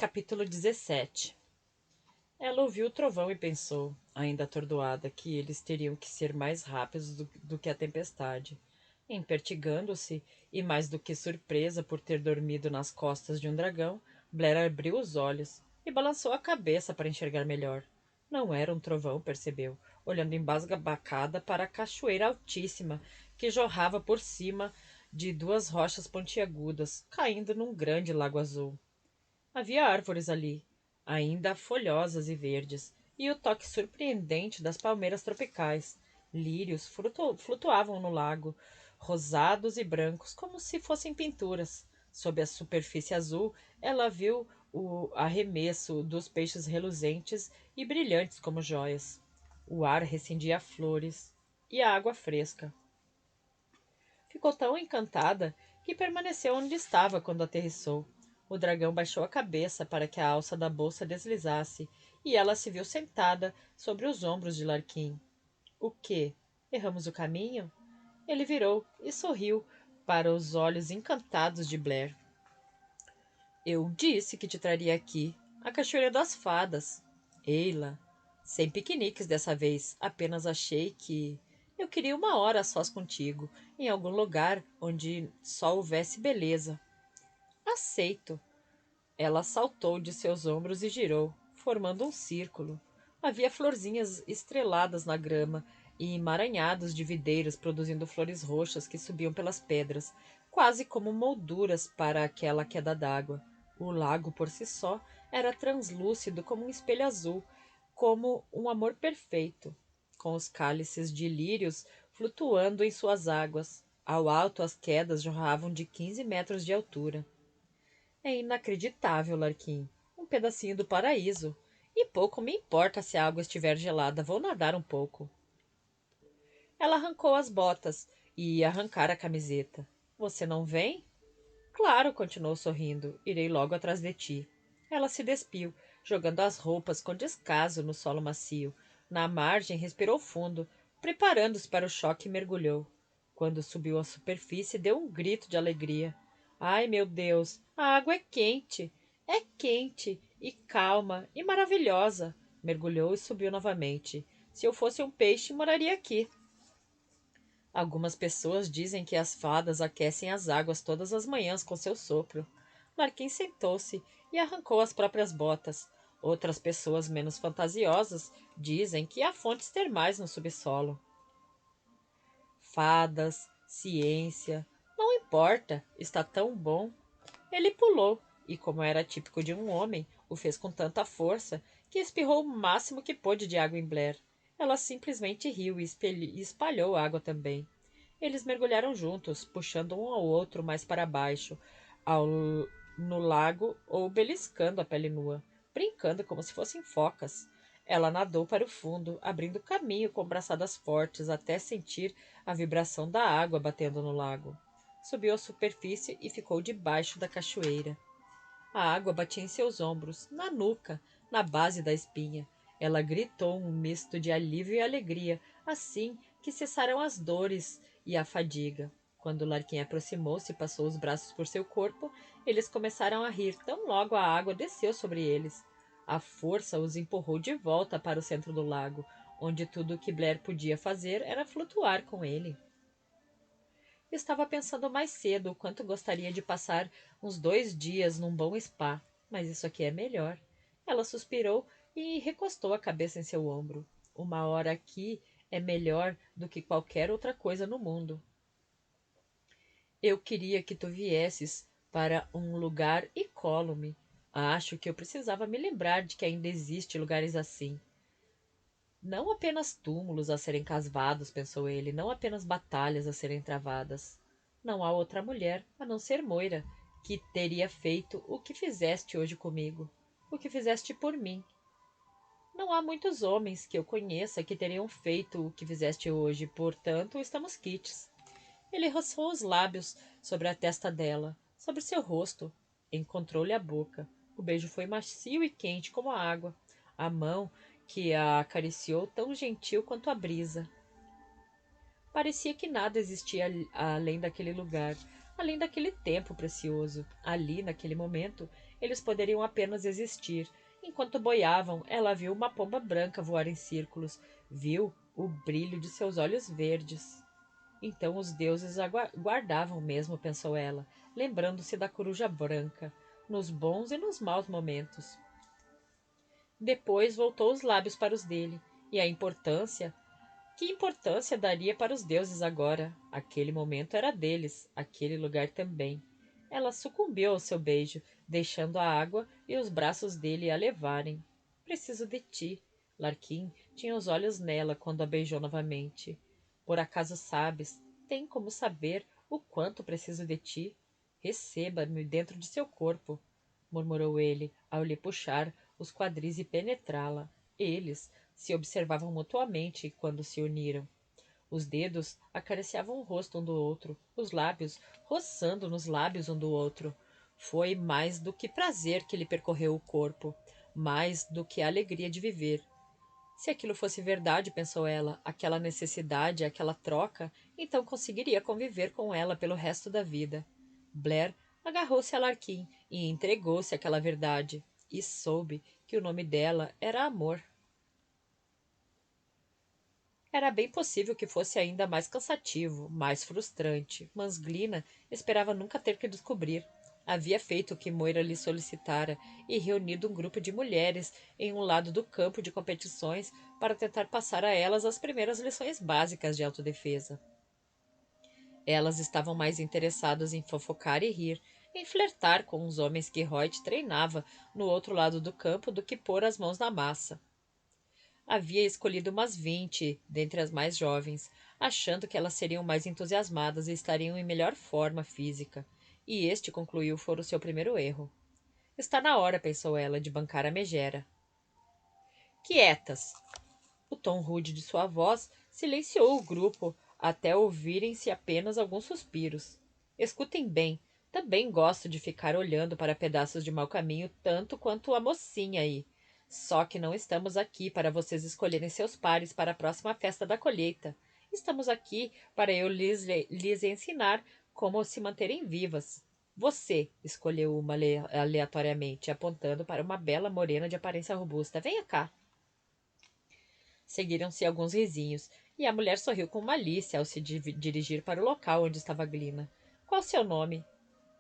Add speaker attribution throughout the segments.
Speaker 1: Capítulo 17. Ela ouviu o trovão e pensou, ainda atordoada, que eles teriam que ser mais rápidos do que a tempestade. Empertigando-se, e mais do que surpresa por ter dormido nas costas de um dragão, Blair abriu os olhos e balançou a cabeça para enxergar melhor. Não era um trovão, percebeu, olhando embasbacada para a cachoeira altíssima que jorrava por cima de duas rochas pontiagudas, caindo num grande lago azul. Havia árvores ali, ainda folhosas e verdes, e o toque surpreendente das palmeiras tropicais. Lírios flutuavam no lago, rosados e brancos, como se fossem pinturas. Sob a superfície azul, ela viu o arremesso dos peixes reluzentes e brilhantes como joias. O ar recendia flores e a água fresca. Ficou tão encantada que permaneceu onde estava quando aterrissou. O dragão baixou a cabeça para que a alça da bolsa deslizasse, e ela se viu sentada sobre os ombros de Larquim. O quê? Erramos o caminho? Ele virou e sorriu para os olhos encantados de Blair. Eu disse que te traria aqui, a Cachoeira das Fadas. Eila, sem piqueniques dessa vez, apenas achei que eu queria uma hora a sós contigo, em algum lugar onde só houvesse beleza. Aceito. Ela saltou de seus ombros e girou, formando um círculo. Havia florzinhas estreladas na grama e emaranhados de videiros produzindo flores roxas que subiam pelas pedras, quase como molduras para aquela queda d'água. O lago, por si só, era translúcido como um espelho azul, como um amor perfeito, com os cálices de lírios flutuando em suas águas. Ao alto, as quedas jorravam de 15 metros de altura. É inacreditável, Larquim. Um pedacinho do paraíso. E pouco me importa se a água estiver gelada, vou nadar um pouco. Ela arrancou as botas e ia arrancar a camiseta. Você não vem? Claro, continuou sorrindo. Irei logo atrás de ti. Ela se despiu, jogando as roupas com descaso no solo macio. Na margem, respirou fundo, preparando-se para o choque e mergulhou. Quando subiu à superfície, deu um grito de alegria. Ai, meu Deus, a água é quente! É quente e calma e maravilhosa. Mergulhou e subiu novamente. Se eu fosse um peixe, moraria aqui. Algumas pessoas dizem que as fadas aquecem as águas todas as manhãs com seu sopro. Larquim sentou-se e arrancou as próprias botas. Outras pessoas menos fantasiosas dizem que há fontes termais no subsolo. Fadas, ciência, não importa, está tão bom. Ele pulou e, como era típico de um homem, o fez com tanta força que espirrou o máximo que pôde de água em Blair. Ela simplesmente riu e espalhou a água também. Eles mergulharam juntos, puxando um ao outro mais para baixo, ao, no lago ou beliscando a pele nua, brincando como se fossem focas. Ela nadou para o fundo, abrindo caminho com braçadas fortes até sentir a vibração da água batendo no lago. Subiu à superfície e ficou debaixo da cachoeira. A água batia em seus ombros, na nuca, na base da espinha. Ela gritou um misto de alívio e alegria, assim que cessaram as dores e a fadiga. Quando Larquim aproximou-se e passou os braços por seu corpo, eles começaram a rir tão logo a água desceu sobre eles. A força os empurrou de volta para o centro do lago, onde tudo o que Blair podia fazer era flutuar com ele. Estava pensando mais cedo o quanto gostaria de passar uns 2 dias num bom spa, mas isso aqui é melhor. Ela suspirou e recostou a cabeça em seu ombro. Uma hora aqui é melhor do que qualquer outra coisa no mundo. Eu queria que tu viesses para um lugar incólume. Acho que eu precisava me lembrar de que ainda existe lugares assim. Não apenas túmulos a serem cavados, pensou ele, não apenas batalhas a serem travadas. Não há outra mulher, a não ser Moira, que teria feito o que fizeste hoje comigo, o que fizeste por mim. Não há muitos homens que eu conheça que teriam feito o que fizeste hoje, portanto, estamos quites. Ele roçou os lábios sobre a testa dela, sobre seu rosto. Encontrou-lhe a boca. O beijo foi macio e quente como a água. A mão que a acariciou tão gentil quanto a brisa. Parecia que nada existia além daquele lugar. além daquele tempo precioso. Ali, naquele momento, eles poderiam apenas existir. Enquanto boiavam, ela viu uma pomba branca voar em círculos, viu o brilho de seus olhos verdes. Então os deuses a guardavam mesmo, pensou ela, lembrando-se da coruja branca, nos bons e nos maus momentos. Depois voltou os lábios para os dele, e a importância. Que importância daria para os deuses agora? Aquele momento era deles, aquele lugar também. Ela sucumbiu ao seu beijo, deixando a água e os braços dele a levarem. Preciso de ti. Larquim tinha os olhos nela quando a beijou novamente. Por acaso sabes, tem como saber o quanto preciso de ti? Receba-me dentro de seu corpo, murmurou ele, ao lhe puxar os quadris e penetrá-la. Eles se observavam mutuamente quando se uniram. Os dedos acariciavam o rosto um do outro, os lábios roçando nos lábios um do outro. Foi mais do que prazer que lhe percorreu o corpo, mais do que a alegria de viver. Se aquilo fosse verdade, pensou ela, aquela necessidade, aquela troca, então conseguiria conviver com ela pelo resto da vida. Blair agarrou-se a Larquim e entregou-se àquela verdade, e soube que o nome dela era Amor. Era bem possível que fosse ainda mais cansativo, mais frustrante, mas Glina esperava nunca ter que descobrir. Havia feito o que Moira lhe solicitara e reunido um grupo de mulheres em um lado do campo de competições para tentar passar a elas as primeiras lições básicas de autodefesa. Elas estavam mais interessadas em fofocar e rir, em flertar com os homens que Hoyt treinava no outro lado do campo do que pôr as mãos na massa. Havia escolhido umas 20 dentre as mais jovens, achando que elas seriam mais entusiasmadas e estariam em melhor forma física. E este, concluiu, fora o seu primeiro erro. Está na hora, pensou ela, de bancar a megera. Quietas! O tom rude de sua voz silenciou o grupo até ouvirem-se apenas alguns suspiros. Escutem bem, também gosto de ficar olhando para pedaços de mau caminho tanto quanto a mocinha aí. Só que não estamos aqui para vocês escolherem seus pares para a próxima festa da colheita. Estamos aqui para eu lhes ensinar como se manterem vivas. Você escolheu uma aleatoriamente, apontando para uma bela morena de aparência robusta. Venha cá. Seguiram-se alguns risinhos, e a mulher sorriu com malícia ao se dirigir para o local onde estava Glina. Qual seu nome?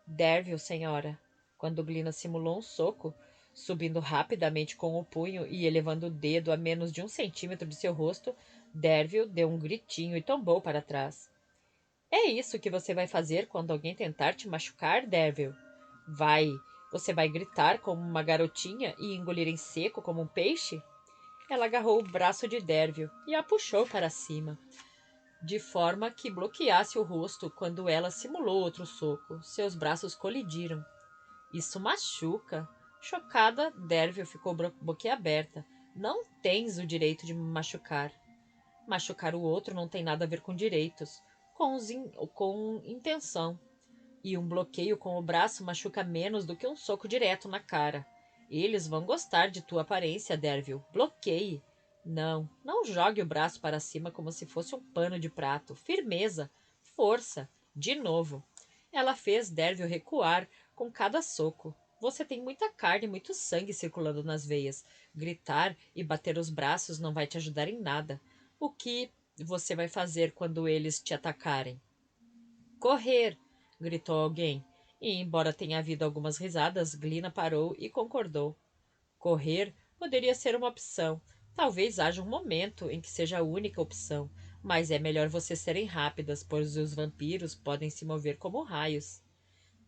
Speaker 1: Derville, senhora. Quando Glina simulou um soco, subindo rapidamente com o punho e elevando o dedo a menos de 1 centímetro de seu rosto, Derville deu um gritinho e tombou para trás. É isso que você vai fazer quando alguém tentar te machucar, Derville? Vai. Você vai gritar como uma garotinha e engolir em seco como um peixe? Ela agarrou o braço de Derville e a puxou para cima, de forma que bloqueasse o rosto quando ela simulou outro soco. Seus braços colidiram. Isso machuca. Chocada, Derville ficou boquiaberta. Não tens o direito de me machucar. Machucar o outro não tem nada a ver com direitos, com intenção. E um bloqueio com o braço machuca menos do que um soco direto na cara. Eles vão gostar de tua aparência, Derville. Bloqueie. Não, não jogue o braço para cima como se fosse um pano de prato. Firmeza. Força. De novo. Ela fez Derville recuar com cada soco. Você tem muita carne e muito sangue circulando nas veias. Gritar e bater os braços não vai te ajudar em nada. O que você vai fazer quando eles te atacarem? Correr! Gritou alguém. E, embora tenha havido algumas risadas, Glina parou e concordou. Correr poderia ser uma opção. Talvez haja um momento em que seja a única opção, mas é melhor vocês serem rápidas, pois os vampiros podem se mover como raios.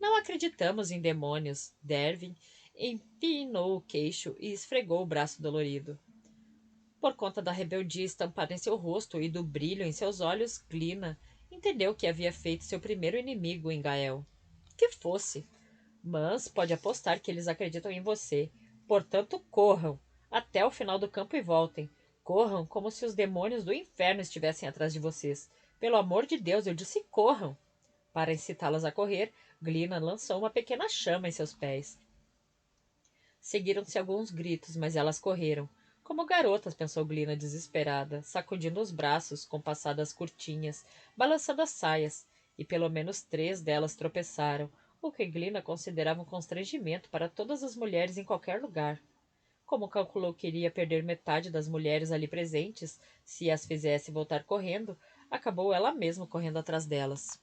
Speaker 1: Não acreditamos em demônios. Dervin empinou o queixo e esfregou o braço dolorido. Por conta da rebeldia estampada em seu rosto e do brilho em seus olhos, Glina entendeu que havia feito seu primeiro inimigo em Gael. Que fosse. Mas pode apostar que eles acreditam em você. Portanto, corram até o final do campo e voltem. Corram como se os demônios do inferno estivessem atrás de vocês. Pelo amor de Deus, eu disse corram. Para incitá-las a correr, Glina lançou uma pequena chama em seus pés. Seguiram-se alguns gritos, mas elas correram. Como garotas, pensou Glina desesperada, sacudindo os braços com passadas curtinhas, balançando as saias. e pelo menos 3 delas tropeçaram, o que Glina considerava um constrangimento para todas as mulheres em qualquer lugar. Como calculou que iria perder metade das mulheres ali presentes se as fizesse voltar correndo, acabou ela mesma correndo atrás delas.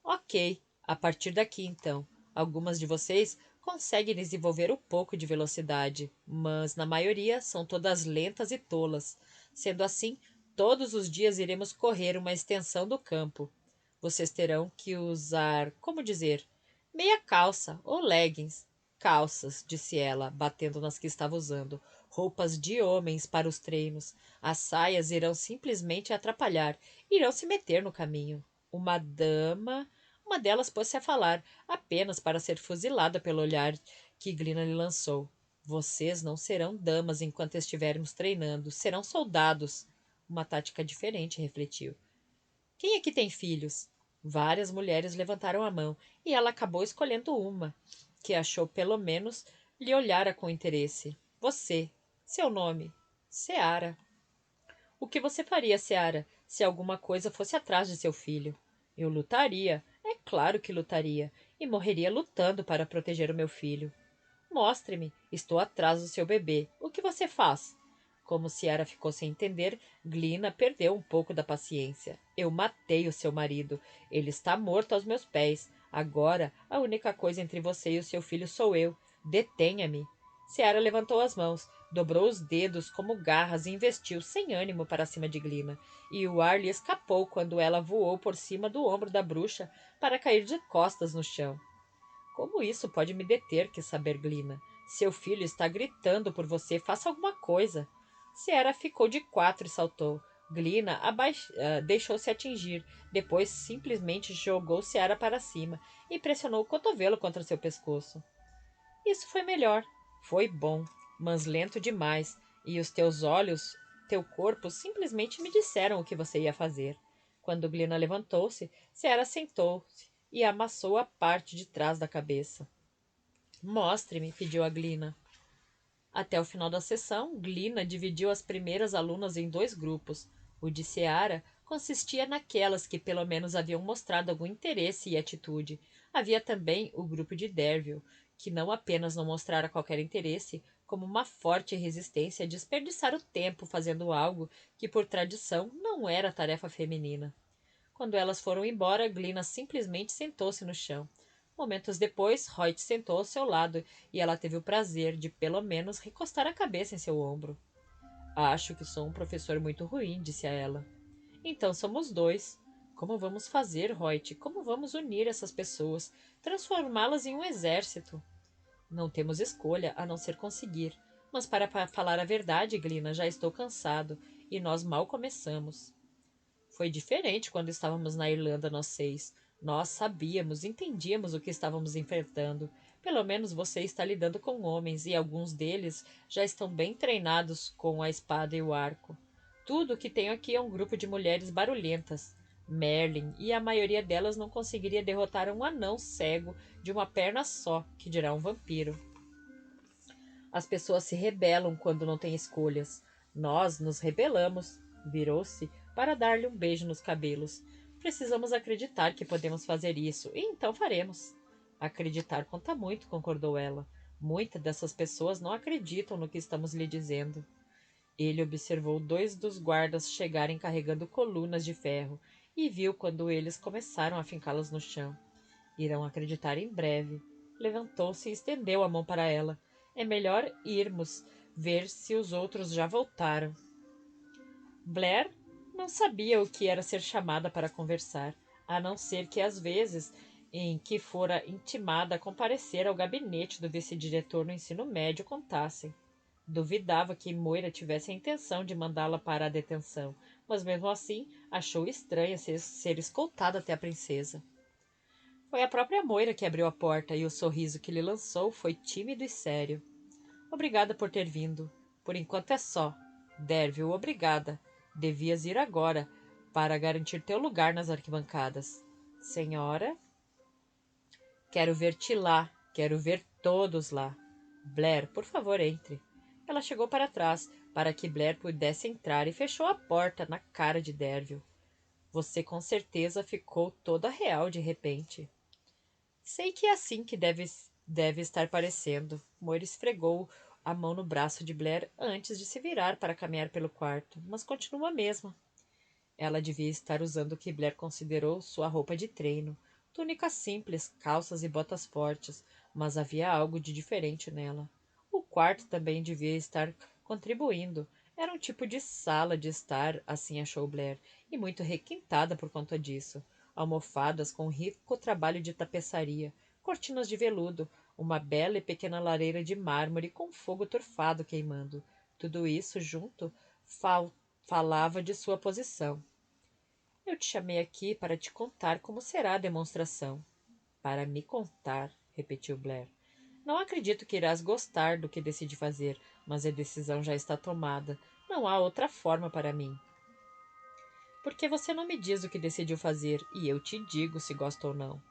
Speaker 1: Ok, a partir daqui então. Algumas de vocês conseguem desenvolver um pouco de velocidade, mas na maioria são todas lentas e tolas. Sendo assim, todos os dias iremos correr uma extensão do campo. Vocês terão que usar, como dizer, meia calça ou leggings. Calças, disse ela, batendo nas que estava usando. Roupas de homens para os treinos. As saias irão simplesmente atrapalhar, irão se meter no caminho. Uma dama. Uma delas pôs-se a falar, apenas para ser fuzilada pelo olhar que Glina lhe lançou. Vocês não serão damas enquanto estivermos treinando, serão soldados. Uma tática diferente, refletiu. Quem aqui tem filhos? Várias mulheres levantaram a mão e ela acabou escolhendo uma, que achou pelo menos lhe olhara com interesse. Você. Seu nome? Seara. O que você faria, Seara, se alguma coisa fosse atrás de seu filho? Eu lutaria. É claro que lutaria. E morreria lutando para proteger o meu filho. Mostre-me. Estou atrás do seu bebê. O que você faz? Como Ciara ficou sem entender, Glina perdeu um pouco da paciência. Eu matei o seu marido. Ele está morto aos meus pés. Agora, a única coisa entre você e o seu filho sou eu. Detenha-me. Ciara levantou as mãos, dobrou os dedos como garras e investiu sem ânimo para cima de Glina. E o ar lhe escapou quando ela voou por cima do ombro da bruxa para cair de costas no chão. Como isso pode me deter, quis saber Glina. Seu filho está gritando por você, faça alguma coisa. Ciara ficou de quatro e saltou. Glina deixou-se atingir. Depois simplesmente jogou Ciara para cima e pressionou o cotovelo contra seu pescoço. Isso foi melhor. Foi bom, mas lento demais. E os teus olhos, teu corpo, simplesmente me disseram o que você ia fazer. Quando Glina levantou-se, Ciara sentou-se e amassou a parte de trás da cabeça. Mostre-me, pediu a Glina. Até o final da sessão, Glina dividiu as primeiras alunas em 2 grupos. O de Seara consistia naquelas que pelo menos haviam mostrado algum interesse e atitude. Havia também o grupo de Derville, que não apenas não mostrara qualquer interesse, como uma forte resistência a desperdiçar o tempo fazendo algo que, por tradição, não era tarefa feminina. Quando elas foram embora, Glina simplesmente sentou-se no chão. Momentos depois, Hoyt sentou ao seu lado e ela teve o prazer de, pelo menos, recostar a cabeça em seu ombro. Acho que sou um professor muito ruim, disse a ela. Então somos 2. Como vamos fazer, Hoyt? Como vamos unir essas pessoas? Transformá-las em um exército? Não temos escolha a não ser conseguir. Mas para falar a verdade, Glina, já estou cansado e nós mal começamos. Foi diferente quando estávamos na Irlanda nós 6. Nós sabíamos, entendíamos o que estávamos enfrentando. Pelo menos você está lidando com homens e alguns deles já estão bem treinados com a espada e o arco. Tudo o que tenho aqui é um grupo de mulheres barulhentas. Merlin, e a maioria delas não conseguiria derrotar um anão cego de uma perna só, que dirá um vampiro. As pessoas se rebelam quando não têm escolhas. Nós nos rebelamos. Virou-se para dar-lhe um beijo nos cabelos. Precisamos acreditar que podemos fazer isso, e então faremos. Acreditar conta muito, concordou ela. Muitas dessas pessoas não acreditam no que estamos lhe dizendo. Ele observou 2 dos guardas chegarem carregando colunas de ferro e viu quando eles começaram a fincá-las no chão. Irão acreditar em breve. Levantou-se e estendeu a mão para ela. É melhor irmos ver se os outros já voltaram. Blair não sabia o que era ser chamada para conversar, a não ser que às vezes em que fora intimada a comparecer ao gabinete do vice-diretor no ensino médio contassem. Duvidava que Moira tivesse a intenção de mandá-la para a detenção, mas mesmo assim achou estranha ser escoltada até a princesa. Foi a própria Moira que abriu a porta e o sorriso que lhe lançou foi tímido e sério. Obrigada por ter vindo. Por enquanto é só. Derville, obrigada. Devias ir agora, para garantir teu lugar nas arquibancadas. Senhora? Quero ver-te lá. Quero ver todos lá. Blair, por favor, entre. Ela chegou para trás, para que Blair pudesse entrar e fechou a porta na cara de Derville. Você com certeza ficou toda real de repente. Sei que é assim que deve estar parecendo. Moira esfregou a mão no braço de Blair antes de se virar para caminhar pelo quarto, mas continua a mesma. Ela devia estar usando o que Blair considerou sua roupa de treino. Túnica simples, calças e botas fortes, mas havia algo de diferente nela. O quarto também devia estar contribuindo. Era um tipo de sala de estar, assim achou Blair, e muito requintada por conta disso. Almofadas com rico trabalho de tapeçaria, cortinas de veludo, uma bela e pequena lareira de mármore com fogo turfado queimando. Tudo isso junto falava de sua posição. Eu te chamei aqui para te contar como será a demonstração. Para me contar, repetiu Blair. Não acredito que irás gostar do que decidi fazer, mas a decisão já está tomada. Não há outra forma para mim. Porque você não me diz o que decidiu fazer e eu te digo se gosta ou não.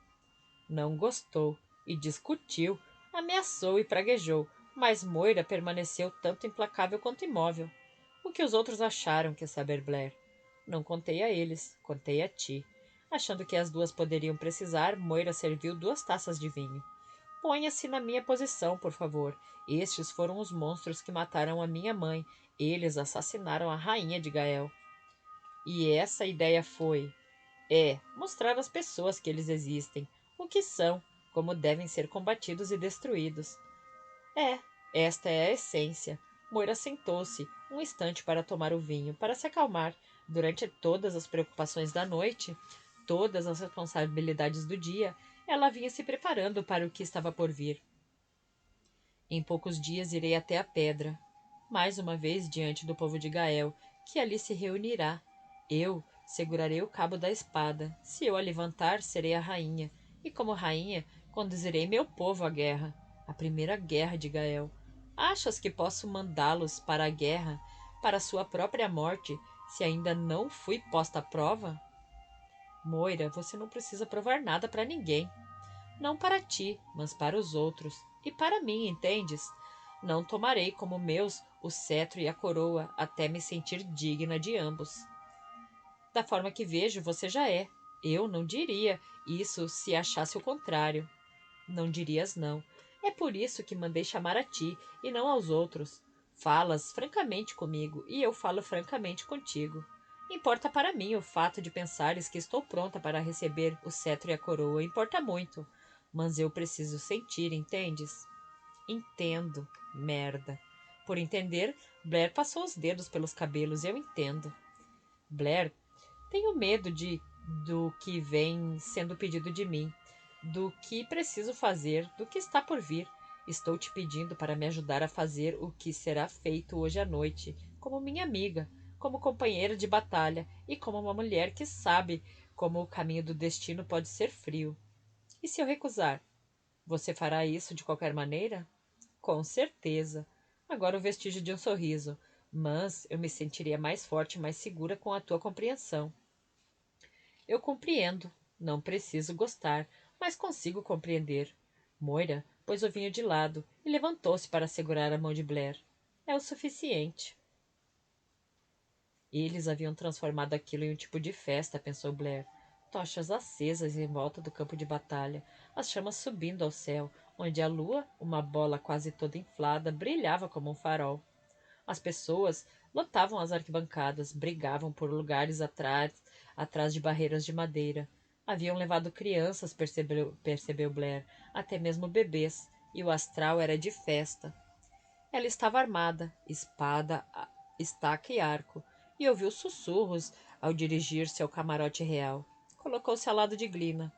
Speaker 1: Não gostou e discutiu, ameaçou e praguejou, mas Moira permaneceu tanto implacável quanto imóvel. O que os outros acharam, quer saber, Blair? Não contei a eles, contei a ti. Achando que as duas poderiam precisar, Moira serviu 2 taças de vinho. Ponha-se na minha posição, por favor. Estes foram os monstros que mataram a minha mãe. Eles assassinaram a rainha de Gael. E essa ideia foi mostrar às pessoas que eles existem, o que são, como devem ser combatidos e destruídos. É, esta é a essência. Moira sentou-se um instante para tomar o vinho, para se acalmar. Durante todas as preocupações da noite, todas as responsabilidades do dia, ela vinha se preparando para o que estava por vir. Em poucos dias irei até a pedra, mais uma vez diante do povo de Gael, que ali se reunirá. Eu segurarei o cabo da espada. Se eu a levantar, serei a rainha, e como rainha, conduzirei meu povo à guerra, a primeira guerra de Gael. Achas que posso mandá-los para a guerra, para sua própria morte, se ainda não fui posta à prova? Moira, você não precisa provar nada para ninguém. Não para ti, mas para os outros. E para mim, entendes? Não tomarei como meus o cetro e a coroa, até me sentir digna de ambos. Da forma que vejo, você já é. Eu não diria isso se achasse o contrário. Não dirias não. É por isso que mandei chamar a ti e não aos outros. Falas francamente comigo e eu falo francamente contigo. Importa para mim o fato de pensares que estou pronta para receber o cetro e a coroa. Importa muito. Mas eu preciso sentir, entendes? Entendo. Merda. Por entender, Blair passou os dedos pelos cabelos. Eu entendo. Blair, tenho medo do que vem sendo pedido de mim, do que preciso fazer, do que está por vir. Estou te pedindo para me ajudar a fazer o que será feito hoje à noite, como minha amiga, como companheira de batalha e como uma mulher que sabe como o caminho do destino pode ser frio. E se eu recusar? Você fará isso de qualquer maneira? Com certeza. Agora o vestígio de um sorriso. Mas eu me sentiria mais forte e mais segura com a tua compreensão. Eu compreendo. Não preciso gostar, mas consigo compreender. Moira pôs o vinho de lado e levantou-se para segurar a mão de Blair. É o suficiente. Eles haviam transformado aquilo em um tipo de festa, pensou Blair. Tochas acesas em volta do campo de batalha, as chamas subindo ao céu, onde a lua, uma bola quase toda inflada, brilhava como um farol. As pessoas lotavam as arquibancadas, brigavam por lugares atrás de barreiras de madeira. Haviam levado crianças, percebeu Blair, até mesmo bebês, e o astral era de festa. Ela estava armada, espada, estaca e arco, e ouviu sussurros ao dirigir-se ao camarote real. Colocou-se ao lado de Glina.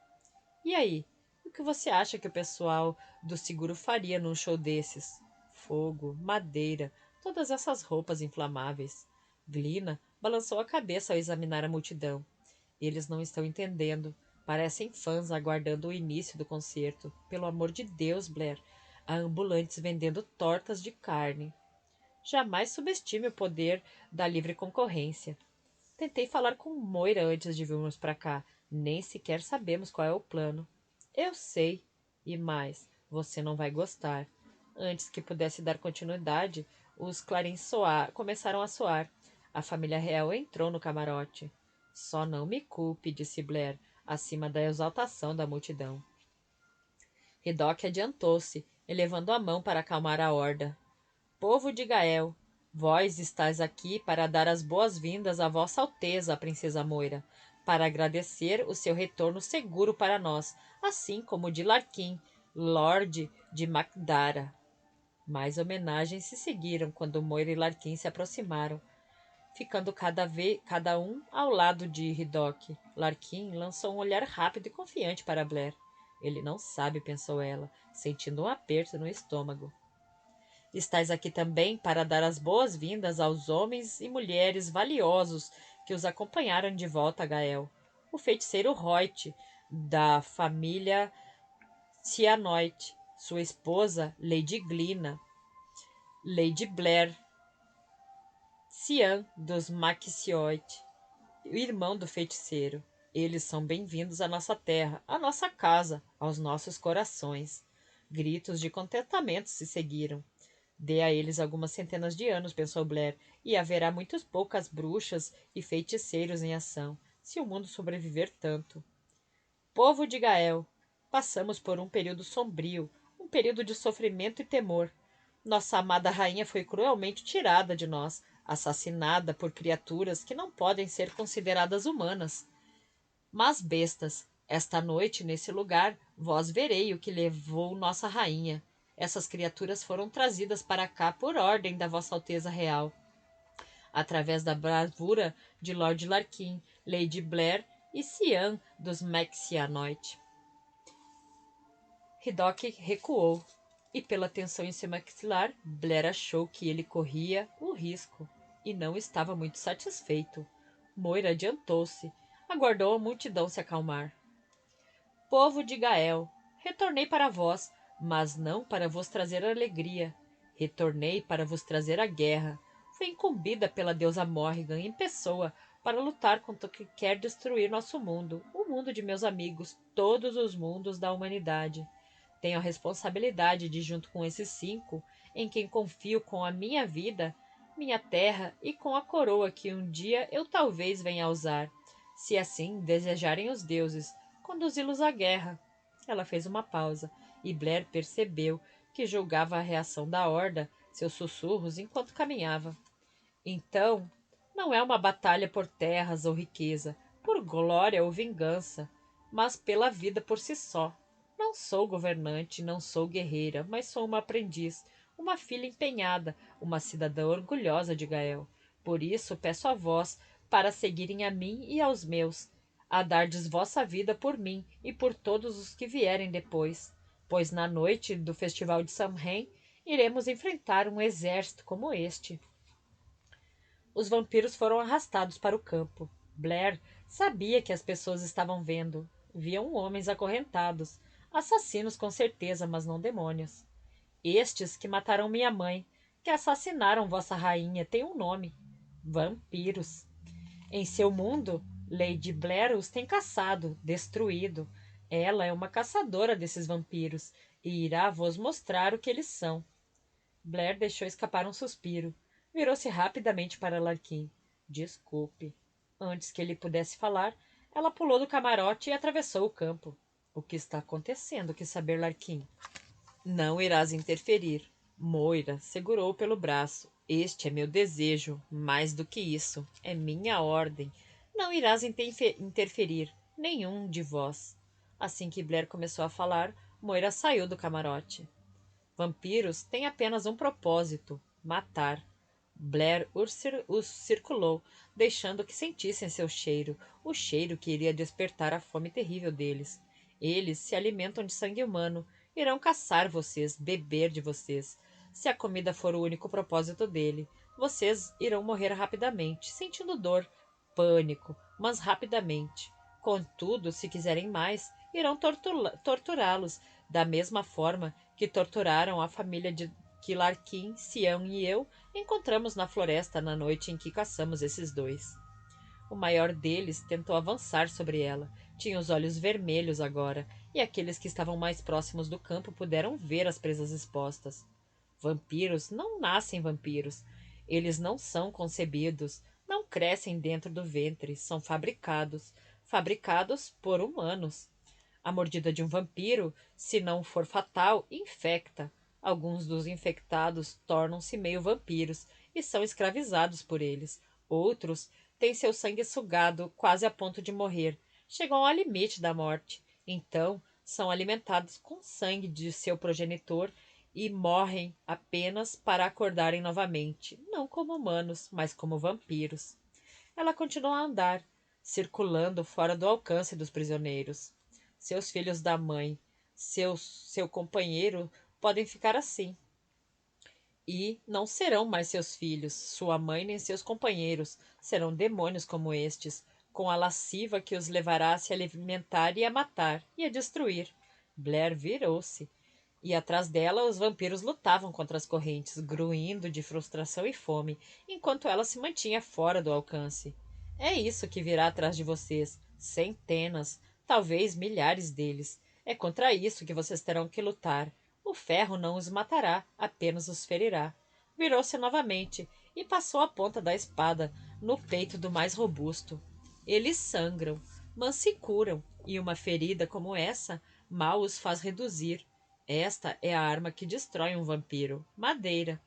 Speaker 1: E aí? O que você acha que o pessoal do seguro faria num show desses? Fogo, madeira, todas essas roupas inflamáveis. Glina balançou a cabeça ao examinar a multidão. Eles não estão entendendo. Parecem fãs aguardando o início do concerto. Pelo amor de Deus, Blair. Há ambulantes vendendo tortas de carne. Jamais subestime o poder da livre concorrência. Tentei falar com Moira antes de virmos para cá. Nem sequer sabemos qual é o plano. Eu sei. E mais, você não vai gostar. Antes que pudesse dar continuidade, os clarins começaram a soar. A família real entrou no camarote. Só não me culpe, disse Blair, acima da exaltação da multidão. Ridoc adiantou-se, elevando a mão para acalmar a horda. Povo de Gael, vós estáis aqui para dar as boas-vindas a Vossa Alteza, a Princesa Moira, para agradecer o seu retorno seguro para nós, assim como o de Larquim, Lorde de Macdara. Mais homenagens se seguiram quando Moira e Larquim se aproximaram, ficando cada um ao lado de Ridoc. Larquim lançou um olhar rápido e confiante para Blair. Ele não sabe, pensou ela, sentindo um aperto no estômago. Estais aqui também para dar as boas-vindas aos homens e mulheres valiosos que os acompanharam de volta a Gael. O feiticeiro Roit, da família Cianoit, sua esposa, Lady Glina, Lady Blair, Cian dos Maxiot, o irmão do feiticeiro. Eles são bem-vindos à nossa terra, à nossa casa, aos nossos corações. Gritos de contentamento se seguiram. Dê a eles algumas centenas de anos, pensou Blair, e haverá muitas poucas bruxas e feiticeiros em ação, se o mundo sobreviver tanto. Povo de Gael, passamos por um período sombrio, um período de sofrimento e temor. Nossa amada rainha foi cruelmente tirada de nós, assassinada por criaturas que não podem ser consideradas humanas. Mas bestas, esta noite, nesse lugar, vós verei o que levou nossa rainha. Essas criaturas foram trazidas para cá por ordem da Vossa Alteza Real, através da bravura de Lord Larquim, Lady Blair e Cian dos Maxianoit. Ridoc recuou, e pela tensão em seu maxilar, Blair achou que ele corria o risco, e não estava muito satisfeito. Moira adiantou-se, aguardou a multidão se acalmar. Povo de Gael, retornei para vós, mas não para vos trazer alegria. Retornei para vos trazer a guerra. Fui incumbida pela deusa Morrigan em pessoa para lutar contra o que quer destruir nosso mundo, o mundo de meus amigos, todos os mundos da humanidade. Tenho a responsabilidade de, junto com esses 5, em quem confio com a minha vida, minha terra e com a coroa que um dia eu talvez venha a usar, se assim desejarem os deuses, conduzi-los à guerra. Ela fez uma pausa, e Blair percebeu que julgava a reação da horda, seus sussurros, enquanto caminhava. Então, não é uma batalha por terras ou riqueza, por glória ou vingança, mas pela vida por si só. Não sou governante, não sou guerreira, mas sou uma aprendiz, uma filha empenhada, uma cidadã orgulhosa de Gael. Por isso peço a vós para seguirem a mim e aos meus, a dardes vossa vida por mim e por todos os que vierem depois, pois na noite do festival de Samhain iremos enfrentar um exército como este. Os vampiros foram arrastados para o campo. Blair sabia que as pessoas estavam vendo. Viam homens acorrentados, assassinos com certeza, mas não demônios. Estes que mataram minha mãe, que assassinaram vossa rainha, têm um nome: vampiros. Em seu mundo, Lady Blair os tem caçado, destruído. Ela é uma caçadora desses vampiros e irá vos mostrar o que eles são. Blair deixou escapar um suspiro. Virou-se rapidamente para Larquim. Desculpe. Antes que ele pudesse falar, ela pulou do camarote e atravessou o campo. O que está acontecendo? Quis saber Larquim. Não irás interferir. Moira segurou pelo braço. Este é meu desejo. Mais do que isso, é minha ordem. Não irás interferir. Nenhum de vós. Assim que Blair começou a falar, Moira saiu do camarote. Vampiros têm apenas um propósito: matar. Blair os circulou, deixando que sentissem seu cheiro, o cheiro que iria despertar a fome terrível deles. Eles se alimentam de sangue humano, irão caçar vocês, beber de vocês. Se a comida for o único propósito dele, vocês irão morrer rapidamente, sentindo dor, pânico, mas rapidamente. Contudo, se quiserem mais, irão torturá-los, da mesma forma que torturaram a família de que Larquim, Sião e eu encontramos na floresta na noite em que caçamos esses 2. O maior deles tentou avançar sobre ela. Tinha os olhos vermelhos agora, e aqueles que estavam mais próximos do campo puderam ver as presas expostas. Vampiros não nascem vampiros. Eles não são concebidos, Não crescem dentro do ventre, são fabricados por humanos. A mordida de um vampiro, se não for fatal, infecta. Alguns dos infectados tornam-se meio vampiros e são escravizados por eles. Outros têm seu sangue sugado quase a ponto de morrer. Chegam ao limite da morte. Então, são alimentados com sangue de seu progenitor e morrem apenas para acordarem novamente, não como humanos, mas como vampiros. Ela continuou a andar, circulando fora do alcance dos prisioneiros. Seus filhos da mãe, seu companheiro, podem ficar assim. E não serão mais seus filhos, sua mãe nem seus companheiros, serão demônios como estes, com a lasciva que os levará a se alimentar e a matar, e a destruir. Blair virou-se, e atrás dela os vampiros lutavam contra as correntes, gruindo de frustração e fome, enquanto ela se mantinha fora do alcance. É isso que virá atrás de vocês, centenas, talvez milhares deles. É contra isso que vocês terão que lutar. O ferro não os matará, apenas os ferirá. Virou-se novamente e passou a ponta da espada no peito do mais robusto. Eles sangram, mas se curam, e uma ferida como essa mal os faz reduzir. Esta é a arma que destrói um vampiro. Madeira.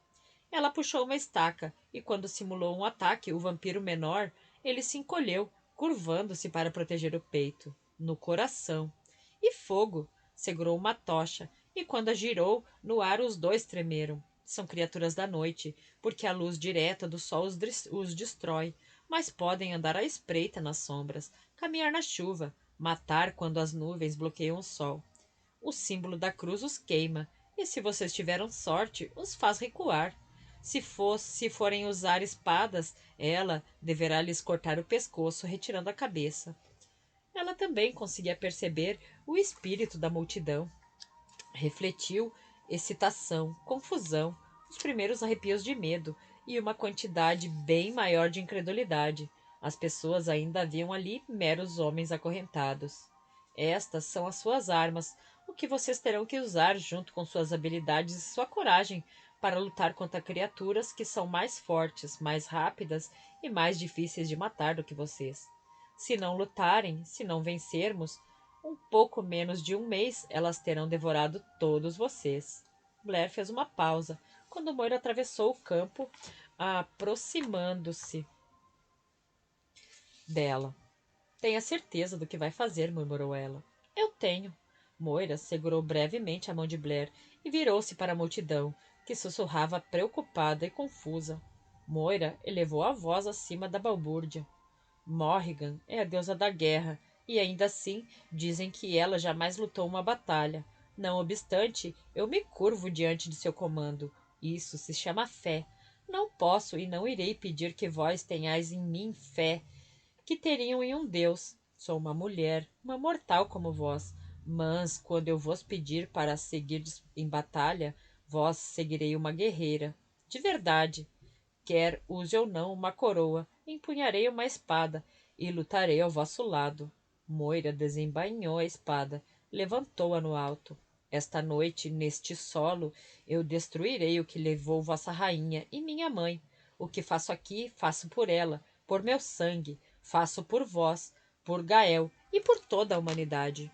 Speaker 1: Ela puxou uma estaca, e quando simulou um ataque, o vampiro menor, ele se encolheu, curvando-se para proteger o peito. No coração. E fogo. Segurou uma tocha, e quando a girou, no ar os dois tremeram. São criaturas da noite, porque a luz direta do sol os destrói, mas podem andar à espreita nas sombras, caminhar na chuva, matar quando as nuvens bloqueiam o sol. O símbolo da cruz os queima, e se vocês tiveram sorte, os faz recuar. Se forem usar espadas, ela deverá lhes cortar o pescoço, retirando a cabeça. Ela também conseguia perceber o espírito da multidão. Refletiu excitação, confusão, os primeiros arrepios de medo e uma quantidade bem maior de incredulidade. As pessoas ainda haviam ali meros homens acorrentados. Estas são as suas armas, o que vocês terão que usar junto com suas habilidades e sua coragem para lutar contra criaturas que são mais fortes, mais rápidas e mais difíceis de matar do que vocês. Se não lutarem, se não vencermos, um pouco menos de um mês, elas terão devorado todos vocês. Blair fez uma pausa, quando Moira atravessou o campo, aproximando-se dela. Tenha certeza do que vai fazer, murmurou ela. Eu tenho. Moira segurou brevemente a mão de Blair e virou-se para a multidão, que sussurrava preocupada e confusa. Moira elevou a voz acima da balbúrdia. Morrigan é a deusa da guerra, e ainda assim dizem que ela jamais lutou uma batalha. Não obstante, eu me curvo diante de seu comando. Isso se chama fé. Não posso e não irei pedir que vós tenhais em mim fé, que teriam em um Deus. Sou uma mulher, uma mortal como vós, mas quando eu vos pedir para seguir em batalha, vós seguirei uma guerreira. De verdade. Quer use ou não uma coroa, empunharei uma espada e lutarei ao vosso lado. Moira desembainhou a espada, levantou-a no alto. Esta noite, neste solo, eu destruirei o que levou vossa rainha e minha mãe. O que faço aqui, faço por ela, por meu sangue, faço por vós, por Gael e por toda a humanidade.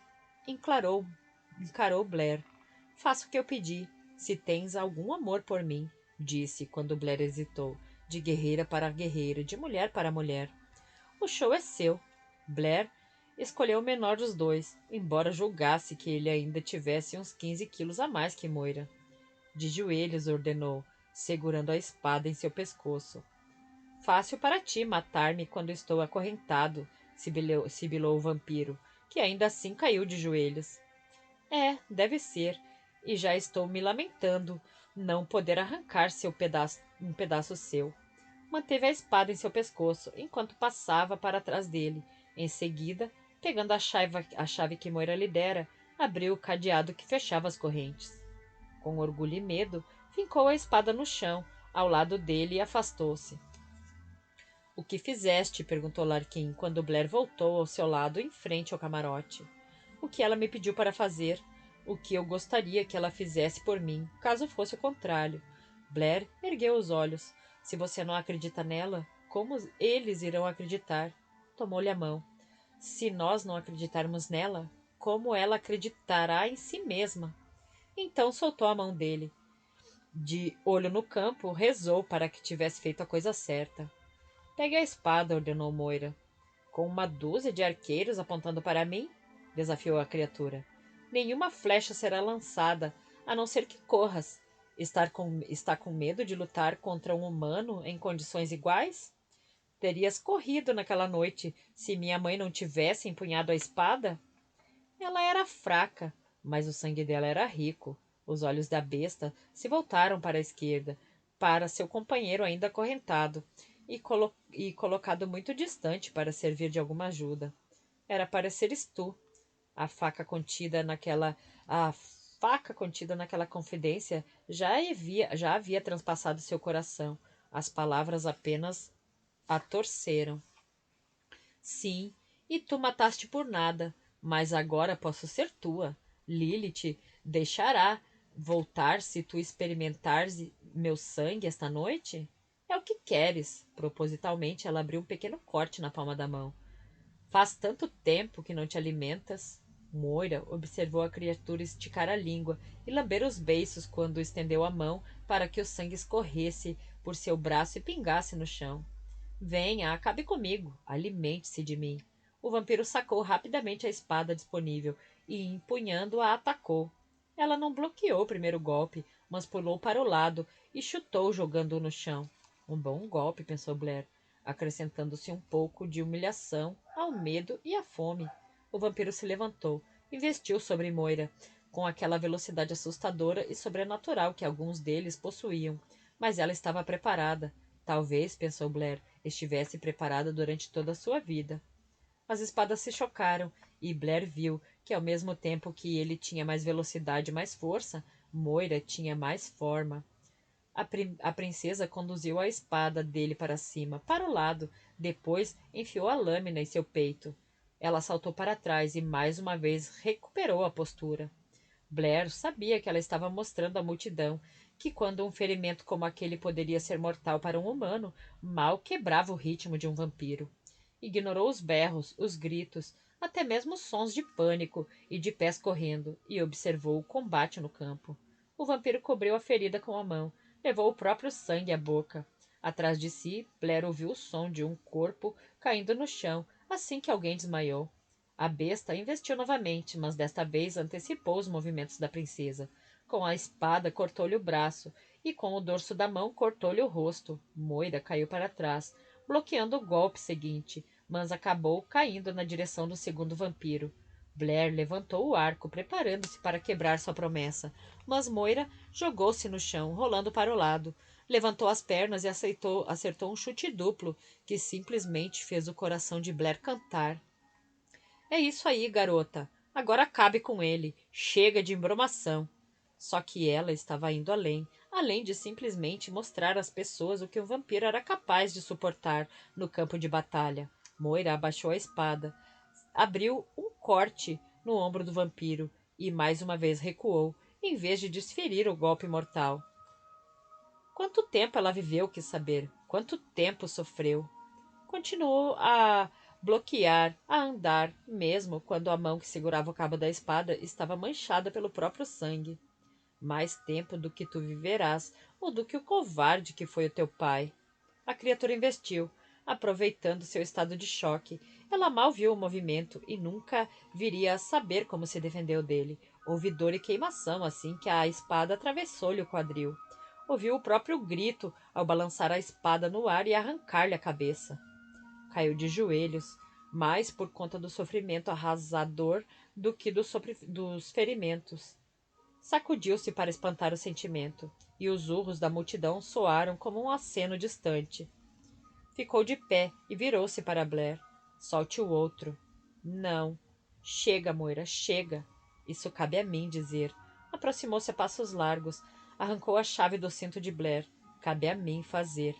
Speaker 1: Encarou Blair. Faço o que eu pedi, se tens algum amor por mim, disse quando Blair hesitou, de guerreira para guerreira, de mulher para mulher. O show é seu. Blair escolheu o menor dos dois, embora julgasse que ele ainda tivesse uns 15 quilos a mais que Moira. De joelhos, ordenou, segurando a espada em seu pescoço. Fácil para ti matar-me quando estou acorrentado, sibilou o vampiro, que ainda assim caiu de joelhos. É, deve ser, e já estou me lamentando não poder arrancar um pedaço seu. Manteve a espada em seu pescoço, enquanto passava para trás dele. Em seguida, pegando a chave que Moira lhe dera, abriu o cadeado que fechava as correntes. Com orgulho e medo, fincou a espada no chão, ao lado dele, e afastou-se. O que fizeste? Perguntou Larquim, quando Blair voltou ao seu lado, em frente ao camarote. O que ela me pediu para fazer, o que eu gostaria que ela fizesse por mim, caso fosse o contrário. Blair ergueu os olhos. Se você não acredita nela, como eles irão acreditar? Tomou-lhe a mão. Se nós não acreditarmos nela, como ela acreditará em si mesma? Então soltou a mão dele. De olho no campo, rezou para que tivesse feito a coisa certa. Pegue a espada, ordenou Moira. Com uma dúzia de arqueiros apontando para mim? Desafiou a criatura. Nenhuma flecha será lançada, a não ser que corras. Está com medo de lutar contra um humano em condições iguais? Terias corrido naquela noite se minha mãe não tivesse empunhado a espada? Ela era fraca, mas o sangue dela era rico. Os olhos da besta se voltaram para a esquerda, para seu companheiro ainda acorrentado e colocado muito distante para servir de alguma ajuda. Era para seres tu. A faca contida naquela a faca contida naquela confidência já havia transpassado seu coração. As palavras apenas a torceram. Sim, e tu mataste por nada, mas agora posso ser tua. Lilith deixará voltar se tu experimentares meu sangue esta noite? É o que queres. Propositalmente, ela abriu um pequeno corte na palma da mão. Faz tanto tempo que não te alimentas. Moira observou a criatura esticar a língua e lamber os beiços quando estendeu a mão para que o sangue escorresse por seu braço e pingasse no chão. Venha, acabe comigo, alimente-se de mim. O vampiro sacou rapidamente a espada disponível e, empunhando-a, atacou. Ela não bloqueou o primeiro golpe, mas pulou para o lado e chutou, jogando-o no chão. Um bom golpe, pensou Blair, acrescentando-se um pouco de humilhação ao medo e à fome. O vampiro se levantou, investiu sobre Moira, com aquela velocidade assustadora e sobrenatural que alguns deles possuíam. Mas ela estava preparada. Talvez, pensou Blair, estivesse preparada durante toda a sua vida. As espadas se chocaram e Blair viu que, ao mesmo tempo que ele tinha mais velocidade e mais força, Moira tinha mais forma. A princesa conduziu a espada dele para cima, para o lado, depois enfiou a lâmina em seu peito. Ela saltou para trás e mais uma vez recuperou a postura. Blair sabia que ela estava mostrando à multidão que, quando um ferimento como aquele poderia ser mortal para um humano, mal quebrava o ritmo de um vampiro. Ignorou os berros, os gritos, até mesmo os sons de pânico e de pés correndo, e observou o combate no campo. O vampiro cobriu a ferida com a mão, levou o próprio sangue à boca. Atrás de si, Blair ouviu o som de um corpo caindo no chão assim que alguém desmaiou. A besta investiu novamente, mas desta vez antecipou os movimentos da princesa. Com a espada cortou-lhe o braço e com o dorso da mão cortou-lhe o rosto. Moira caiu para trás, bloqueando o golpe seguinte, mas acabou caindo na direção do segundo vampiro. Blair levantou o arco, preparando-se para quebrar sua promessa, mas Moira jogou-se no chão, rolando para o lado. Levantou as pernas e acertou um chute duplo, que simplesmente fez o coração de Blair cantar. É isso aí, garota. Agora acabe com ele. Chega de embromação. Só que ela estava indo além de simplesmente mostrar às pessoas o que um vampiro era capaz de suportar no campo de batalha. Moira abaixou a espada, abriu um corte no ombro do vampiro e mais uma vez recuou, em vez de desferir o golpe mortal. Quanto tempo ela viveu, quis saber. Quanto tempo sofreu. Continuou a bloquear, a andar, mesmo quando a mão que segurava o cabo da espada estava manchada pelo próprio sangue. Mais tempo do que tu viverás, ou do que o covarde que foi o teu pai. A criatura investiu, aproveitando seu estado de choque. Ela mal viu o movimento e nunca viria a saber como se defendeu dele. Houve dor e queimação assim que a espada atravessou-lhe o quadril. Ouviu o próprio grito ao balançar a espada no ar e arrancar-lhe a cabeça. Caiu de joelhos, mais por conta do sofrimento arrasador do que dos ferimentos. Sacudiu-se para espantar o sentimento, e os urros da multidão soaram como um aceno distante. Ficou de pé e virou-se para Blair. Solte o outro. Não. Chega, Moira, chega. Isso cabe a mim dizer. Aproximou-se a passos largos, arrancou a chave do cinto de Blair. Cabe a mim fazer.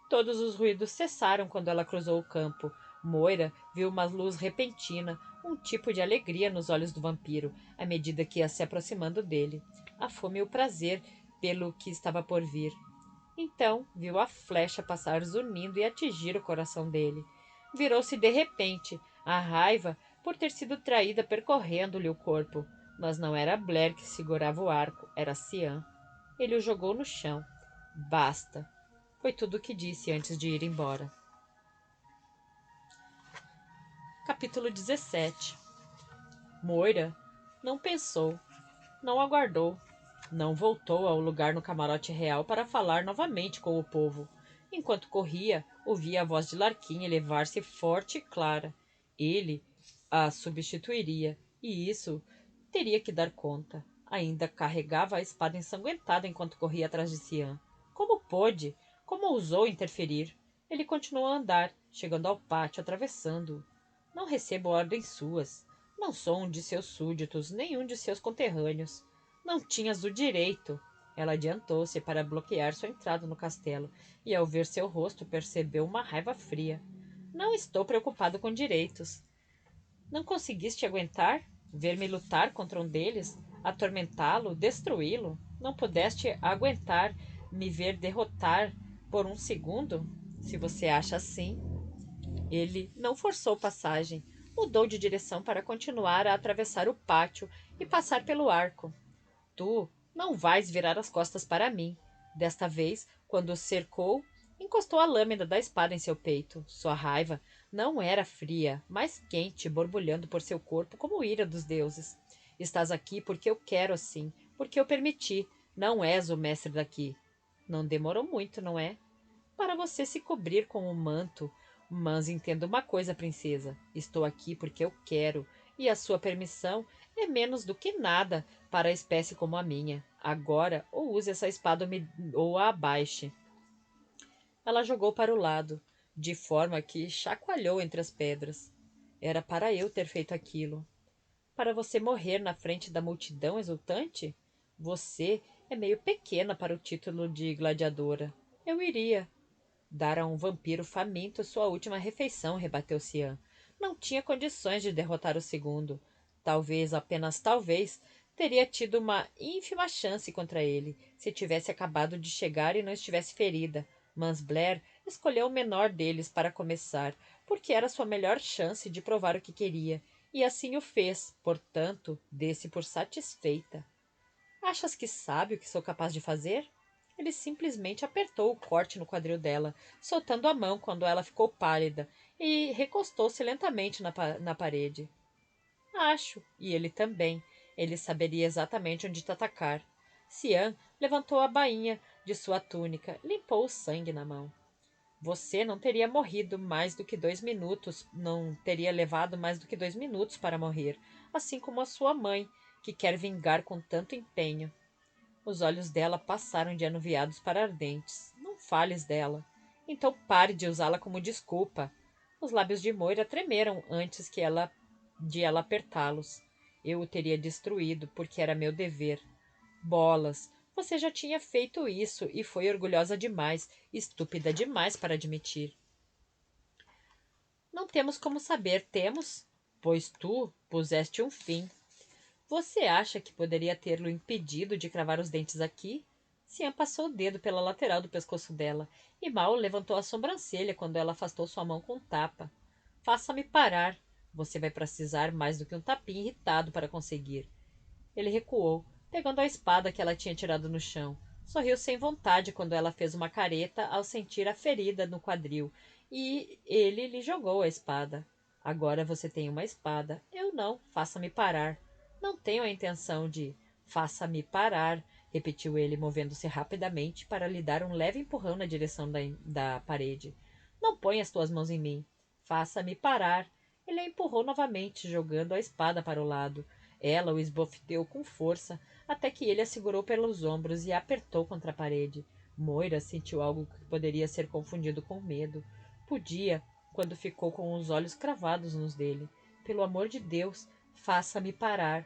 Speaker 1: Todos os ruídos cessaram quando ela cruzou o campo. Moira viu uma luz repentina, um tipo de alegria nos olhos do vampiro, à medida que ia se aproximando dele. A fome e o prazer pelo que estava por vir. Então viu a flecha passar zunindo e atingir o coração dele. Virou-se de repente, a raiva por ter sido traída percorrendo-lhe o corpo. Mas não era Blair que segurava o arco, era Cian. Ele o jogou no chão. Basta. Foi tudo o que disse antes de ir embora. Capítulo 17. Moira não pensou, não aguardou, não voltou ao lugar no camarote real para falar novamente com o povo. Enquanto corria, ouvia a voz de Larquim elevar-se forte e clara. Ele a substituiria, e isso teria que dar conta. Ainda carregava a espada ensanguentada enquanto corria atrás de Cian. Como pôde? Como ousou interferir? Ele continuou a andar, chegando ao pátio, atravessando-o. Não recebo ordens suas. Não sou um de seus súditos, nem um de seus conterrâneos. Não tinhas o direito. Ela adiantou-se para bloquear sua entrada no castelo, e ao ver seu rosto percebeu uma raiva fria. Não estou preocupado com direitos. Não conseguiste aguentar? Ver-me lutar contra um deles? Atormentá-lo? Destruí-lo? Não pudeste aguentar me ver derrotar por um segundo? Se você acha assim. Ele não forçou passagem. Mudou de direção para continuar a atravessar o pátio e passar pelo arco. Tu não vais virar as costas para mim. Desta vez, quando o cercou, encostou a lâmina da espada em seu peito. Sua raiva não era fria, mas quente, borbulhando por seu corpo como ira dos deuses. Estás aqui porque eu quero assim, porque eu permiti. Não és o mestre daqui. Não demorou muito, não é? Para você se cobrir com um manto. Mas entenda uma coisa, princesa. Estou aqui porque eu quero, e a sua permissão é menos do que nada para a espécie como a minha. Agora, ou use essa espada ou a abaixe. Ela jogou para o lado, de forma que chacoalhou entre as pedras. Era para eu ter feito aquilo. Para você morrer na frente da multidão exultante? Você é meio pequena para o título de gladiadora. Eu iria. Dar a um vampiro faminto sua última refeição, rebateu Cian. Não tinha condições de derrotar o segundo. Talvez, apenas talvez, teria tido uma ínfima chance contra ele, se tivesse acabado de chegar e não estivesse ferida. Mas Blair escolheu o menor deles para começar, porque era sua melhor chance de provar o que queria, e assim o fez, portanto, dê-se por satisfeita. Achas que sabe o que sou capaz de fazer? Ele simplesmente apertou o corte no quadril dela, soltando a mão quando ela ficou pálida, e recostou-se lentamente na parede. Acho, e ele também. Ele saberia exatamente onde te atacar. Cian levantou a bainha de sua túnica, limpou o sangue na mão. Você não teria morrido mais do que 2 minutos, não teria levado mais do que 2 minutos para morrer, assim como a sua mãe, que quer vingar com tanto empenho. Os olhos dela passaram de anuviados para ardentes. Não fales dela. Então pare de usá-la como desculpa. Os lábios de Moira tremeram antes de ela apertá-los. Eu o teria destruído, porque era meu dever. Bolas! Você já tinha feito isso e foi orgulhosa demais, estúpida demais para admitir. Não temos como saber, temos? Pois tu puseste um fim. Você acha que poderia tê-lo impedido de cravar os dentes aqui? Cian passou o dedo pela lateral do pescoço dela, e Mal levantou a sobrancelha quando ela afastou sua mão com um tapa. Faça-me parar. Você vai precisar mais do que um tapinha irritado para conseguir. Ele recuou, pegando a espada que ela tinha tirado no chão. Sorriu sem vontade quando ela fez uma careta ao sentir a ferida no quadril, e ele lhe jogou a espada. Agora você tem uma espada. Eu não. Faça-me parar. Não tenho a intenção de. Faça-me parar, repetiu ele, movendo-se rapidamente para lhe dar um leve empurrão na direção da parede. Não ponha as tuas mãos em mim. Faça-me parar. Ele a empurrou novamente, jogando a espada para o lado. Ela o esbofeteou com força, até que ele a segurou pelos ombros e a apertou contra a parede. Moira sentiu algo que poderia ser confundido com medo. Podia, quando ficou com os olhos cravados nos dele. Pelo amor de Deus, faça-me parar.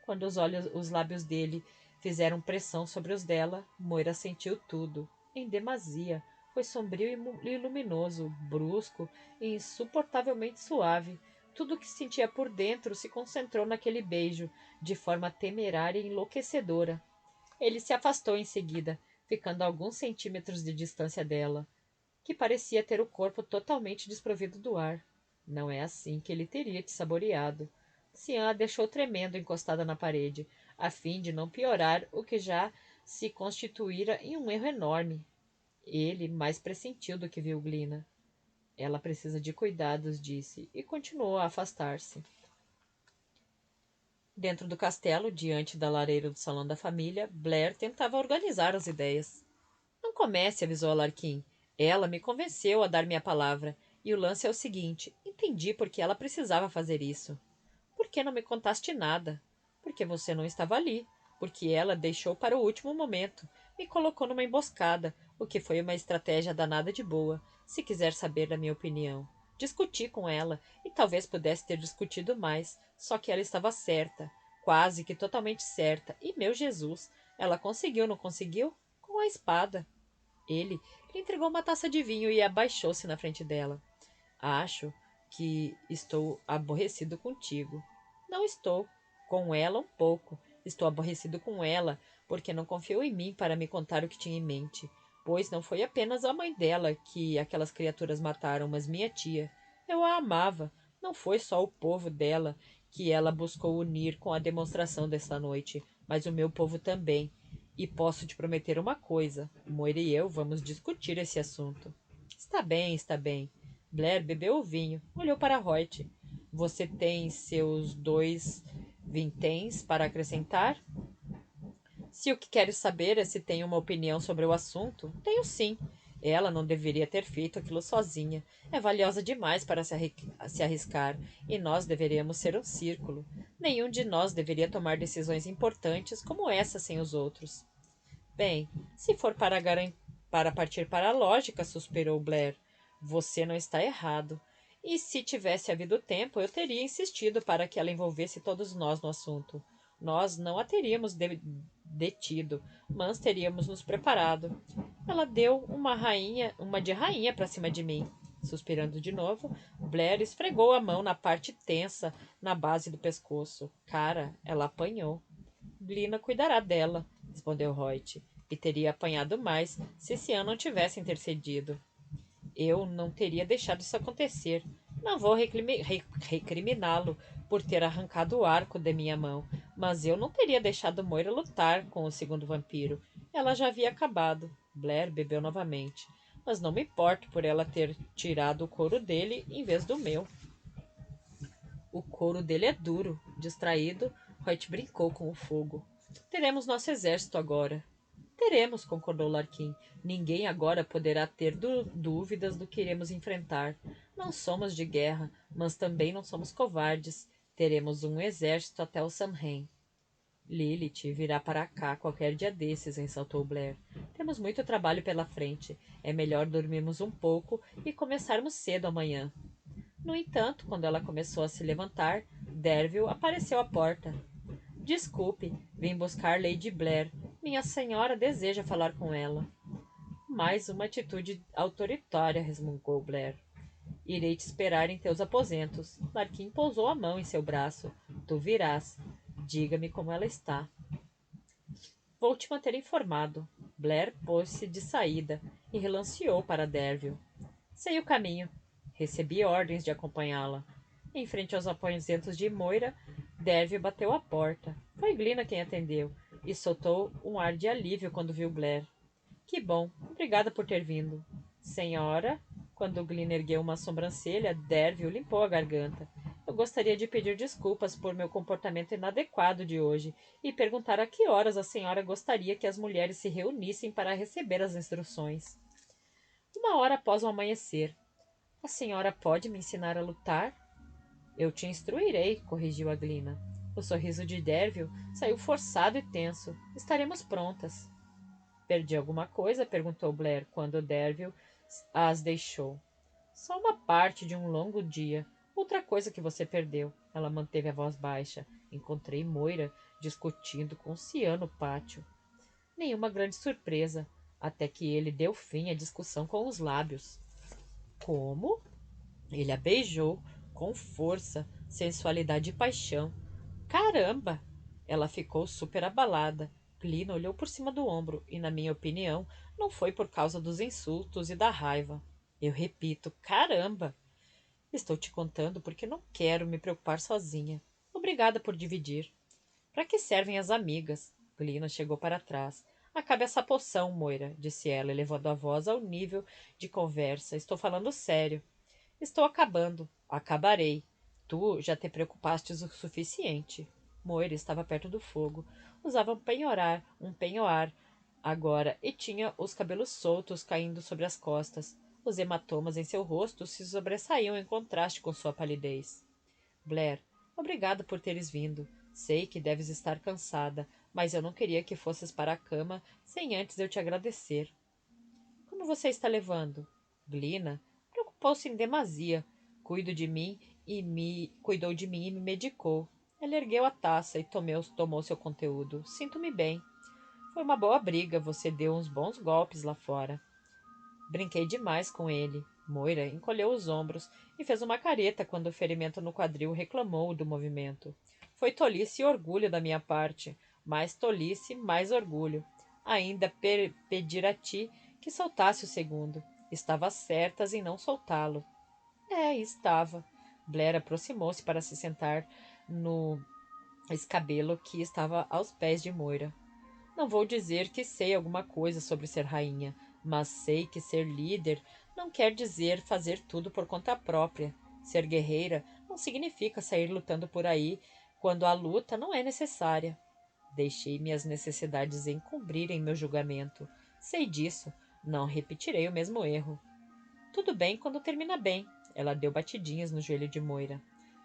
Speaker 1: Quando os lábios dele fizeram pressão sobre os dela, Moira sentiu tudo, em demasia. Foi sombrio e luminoso, brusco e insuportavelmente suave. Tudo o que sentia por dentro se concentrou naquele beijo, de forma temerária e enlouquecedora. Ele se afastou em seguida, ficando a alguns centímetros de distância dela, que parecia ter o corpo totalmente desprovido do ar. Não é assim que ele teria te saboreado. Cian a deixou tremendo encostada na parede, a fim de não piorar o que já se constituíra em um erro enorme. Ele mais pressentiu do que viu Glina. Ela precisa de cuidados, disse, e continuou a afastar-se. Dentro do castelo, diante da lareira do salão da família, Blair tentava organizar as ideias. Não comece, avisou a Larkin. Ela me convenceu a dar minha palavra. E o lance é o seguinte: entendi por que ela precisava fazer isso. Por que não me contaste nada? Porque você não estava ali. Porque ela deixou para o último momento. Me colocou numa emboscada, o que foi uma estratégia danada de boa, se quiser saber da minha opinião. Discuti com ela, e talvez pudesse ter discutido mais, só que ela estava certa, quase que totalmente certa, e meu Jesus, ela conseguiu, não conseguiu? Com a espada. Ele lhe entregou uma taça de vinho e abaixou-se na frente dela. Acho que estou aborrecido contigo. Não estou. Com ela um pouco. Estou aborrecido com ela, porque não confiou em mim para me contar o que tinha em mente. Pois não foi apenas a mãe dela que aquelas criaturas mataram, mas minha tia. Eu a amava. Não foi só o povo dela que ela buscou unir com a demonstração desta noite, mas o meu povo também. E posso te prometer uma coisa: Moira e eu vamos discutir esse assunto. Está bem, está bem. Blair bebeu o vinho, olhou para Hoyt. Você tem seus 2 vinténs para acrescentar? Se o que queres saber é se tenho uma opinião sobre o assunto, tenho sim. Ela não deveria ter feito aquilo sozinha. É valiosa demais para se arriscar, e nós deveríamos ser um círculo. Nenhum de nós deveria tomar decisões importantes como essa sem os outros. Bem, se for para partir para a lógica, suspirou Blair, você não está errado. E se tivesse havido tempo, eu teria insistido para que ela envolvesse todos nós no assunto. Nós não a teríamos detido, mas teríamos nos preparado. Ela deu uma de rainha para cima de mim. Suspirando de novo, Blair esfregou a mão na parte tensa, na base do pescoço. Cara, ela apanhou. Glina cuidará dela, respondeu Hoyt, e teria apanhado mais se Cian não tivesse intercedido. Eu não teria deixado isso acontecer. Não vou recriminá-lo por ter arrancado o arco de minha mão, mas eu não teria deixado Moira lutar com o segundo vampiro. Ela já havia acabado. Blair bebeu novamente. Mas não me importo por ela ter tirado o couro dele em vez do meu. O couro dele é duro. Distraído, Hoyt brincou com o fogo. Teremos nosso exército agora. Teremos, concordou Larkin. Ninguém agora poderá ter dúvidas do que iremos enfrentar. Não somos de guerra, mas também não somos covardes. Teremos um exército até o Samhain. Lilith virá para cá qualquer dia desses, ressaltou Blair. Temos muito trabalho pela frente. É melhor dormirmos um pouco e começarmos cedo amanhã. No entanto, quando ela começou a se levantar, Derville apareceu à porta. Desculpe, vim buscar Lady Blair. Minha senhora deseja falar com ela. Mais uma atitude autoritária, resmungou Blair. Irei te esperar em teus aposentos. Larkin pousou a mão em seu braço. Tu virás. Diga-me como ela está. Vou te manter informado. Blair pôs-se de saída e relanceou para Derville. Sei o caminho. Recebi ordens de acompanhá-la. Em frente aos aposentos de Moira, Derville bateu à porta. Foi Glina quem atendeu e soltou um ar de alívio quando viu Blair. Que bom. Obrigada por ter vindo. Senhora, quando Glina ergueu uma sobrancelha, Derville limpou a garganta. Eu gostaria de pedir desculpas por meu comportamento inadequado de hoje e perguntar a que horas a senhora gostaria que as mulheres se reunissem para receber as instruções. 1 hora após o amanhecer. A senhora pode me ensinar a lutar? Eu te instruirei, corrigiu a Glina. O sorriso de Derville saiu forçado e tenso. Estaremos prontas. Perdi alguma coisa? Perguntou Blair, quando Derville as deixou. Só uma parte de um longo dia. Outra coisa que você perdeu. Ela manteve a voz baixa. Encontrei Moira discutindo com Cian no pátio. Nenhuma grande surpresa, até que ele deu fim à discussão com os lábios. Como? Ele a beijou, com força, sensualidade e paixão. Caramba! Ela ficou super abalada. Glina olhou por cima do ombro e, na minha opinião, não foi por causa dos insultos e da raiva. Eu repito, caramba! Estou te contando porque não quero me preocupar sozinha. Obrigada por dividir. Para que servem as amigas? Glina chegou para trás. Acabe essa poção, Moira, disse ela, elevando a voz ao nível de conversa. Estou falando sério. Estou acabando. Acabarei. Tu já te preocupastes o suficiente. Moira estava perto do fogo. Usava um penhoar agora e tinha os cabelos soltos caindo sobre as costas. Os hematomas em seu rosto se sobressaíam em contraste com sua palidez. Blair, obrigado por teres vindo. Sei que deves estar cansada, mas eu não queria que fosses para a cama sem antes eu te agradecer. Como você está levando? Glina preocupou-se em demasia. Cuidou de mim e me medicou. Ela ergueu a taça e tomou seu conteúdo. Sinto-me bem. Foi uma boa briga, você deu uns bons golpes lá fora. Brinquei demais com ele. Moira encolheu os ombros e fez uma careta quando o ferimento no quadril reclamou do movimento. Foi tolice e orgulho da minha parte. Mais tolice, mais orgulho. Ainda pedir a ti que soltasse o segundo. Estava certas em não soltá-lo. Estava. Blair aproximou-se para se sentar no escabelo que estava aos pés de Moira. Não vou dizer que sei alguma coisa sobre ser rainha, mas sei que ser líder não quer dizer fazer tudo por conta própria. Ser guerreira não significa sair lutando por aí quando a luta não é necessária. Deixei minhas necessidades encobrirem meu julgamento. Sei disso. Não repetirei o mesmo erro. Tudo bem quando termina bem. Ela deu batidinhas no joelho de Moira.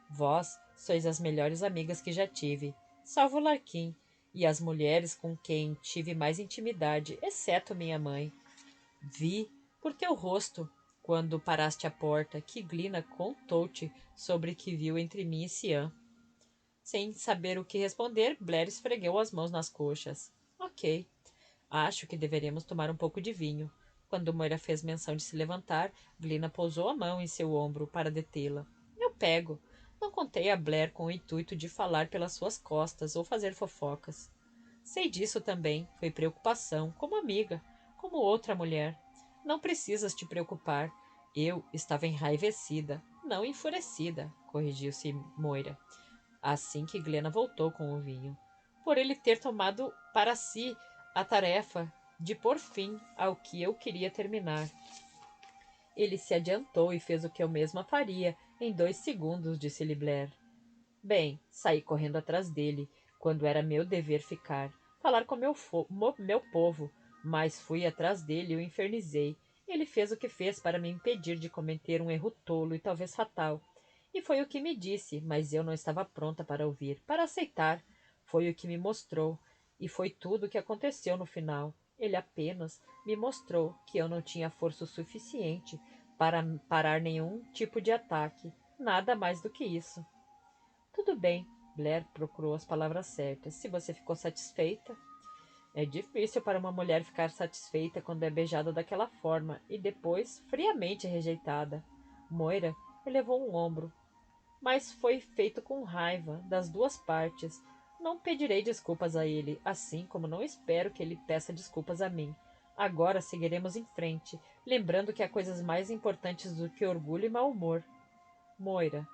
Speaker 1: Vós sois as melhores amigas que já tive, salvo Larquim, e as mulheres com quem tive mais intimidade, exceto minha mãe. Vi, por teu rosto, quando paraste à porta, que Glina contou-te sobre o que viu entre mim e Cian. Sem saber o que responder, Blair esfregueu as mãos nas coxas. Ok. Acho que deveremos tomar um pouco de vinho. Quando Moira fez menção de se levantar, Glina pousou a mão em seu ombro para detê-la. Eu pego. Não contei a Blair com o intuito de falar pelas suas costas ou fazer fofocas. Sei disso também. Foi preocupação, como amiga, como outra mulher. Não precisas te preocupar. Eu estava enraivecida, não enfurecida, corrigiu-se Moira, assim que Glena voltou com o vinho, por ele ter tomado para si a tarefa de pôr fim ao que eu queria terminar. Ele se adiantou e fez o que eu mesma faria em 2 segundos, disse-lhe Blair. Bem, saí correndo atrás dele, quando era meu dever ficar, falar com meu povo, mas fui atrás dele e o infernizei. Ele fez o que fez para me impedir de cometer um erro tolo e talvez fatal. E foi o que me disse, mas eu não estava pronta para ouvir, para aceitar. Foi o que me mostrou, e foi tudo o que aconteceu no final. Ele apenas me mostrou que eu não tinha força o suficiente para parar nenhum tipo de ataque. Nada mais do que isso. Tudo bem, Blair procurou as palavras certas. Se você ficou satisfeita. É difícil para uma mulher ficar satisfeita quando é beijada daquela forma e depois friamente rejeitada. Moira elevou um ombro. Mas foi feito com raiva, das duas partes. Não pedirei desculpas a ele, assim como não espero que ele peça desculpas a mim. Agora seguiremos em frente, lembrando que há coisas mais importantes do que orgulho e mau humor. Moira.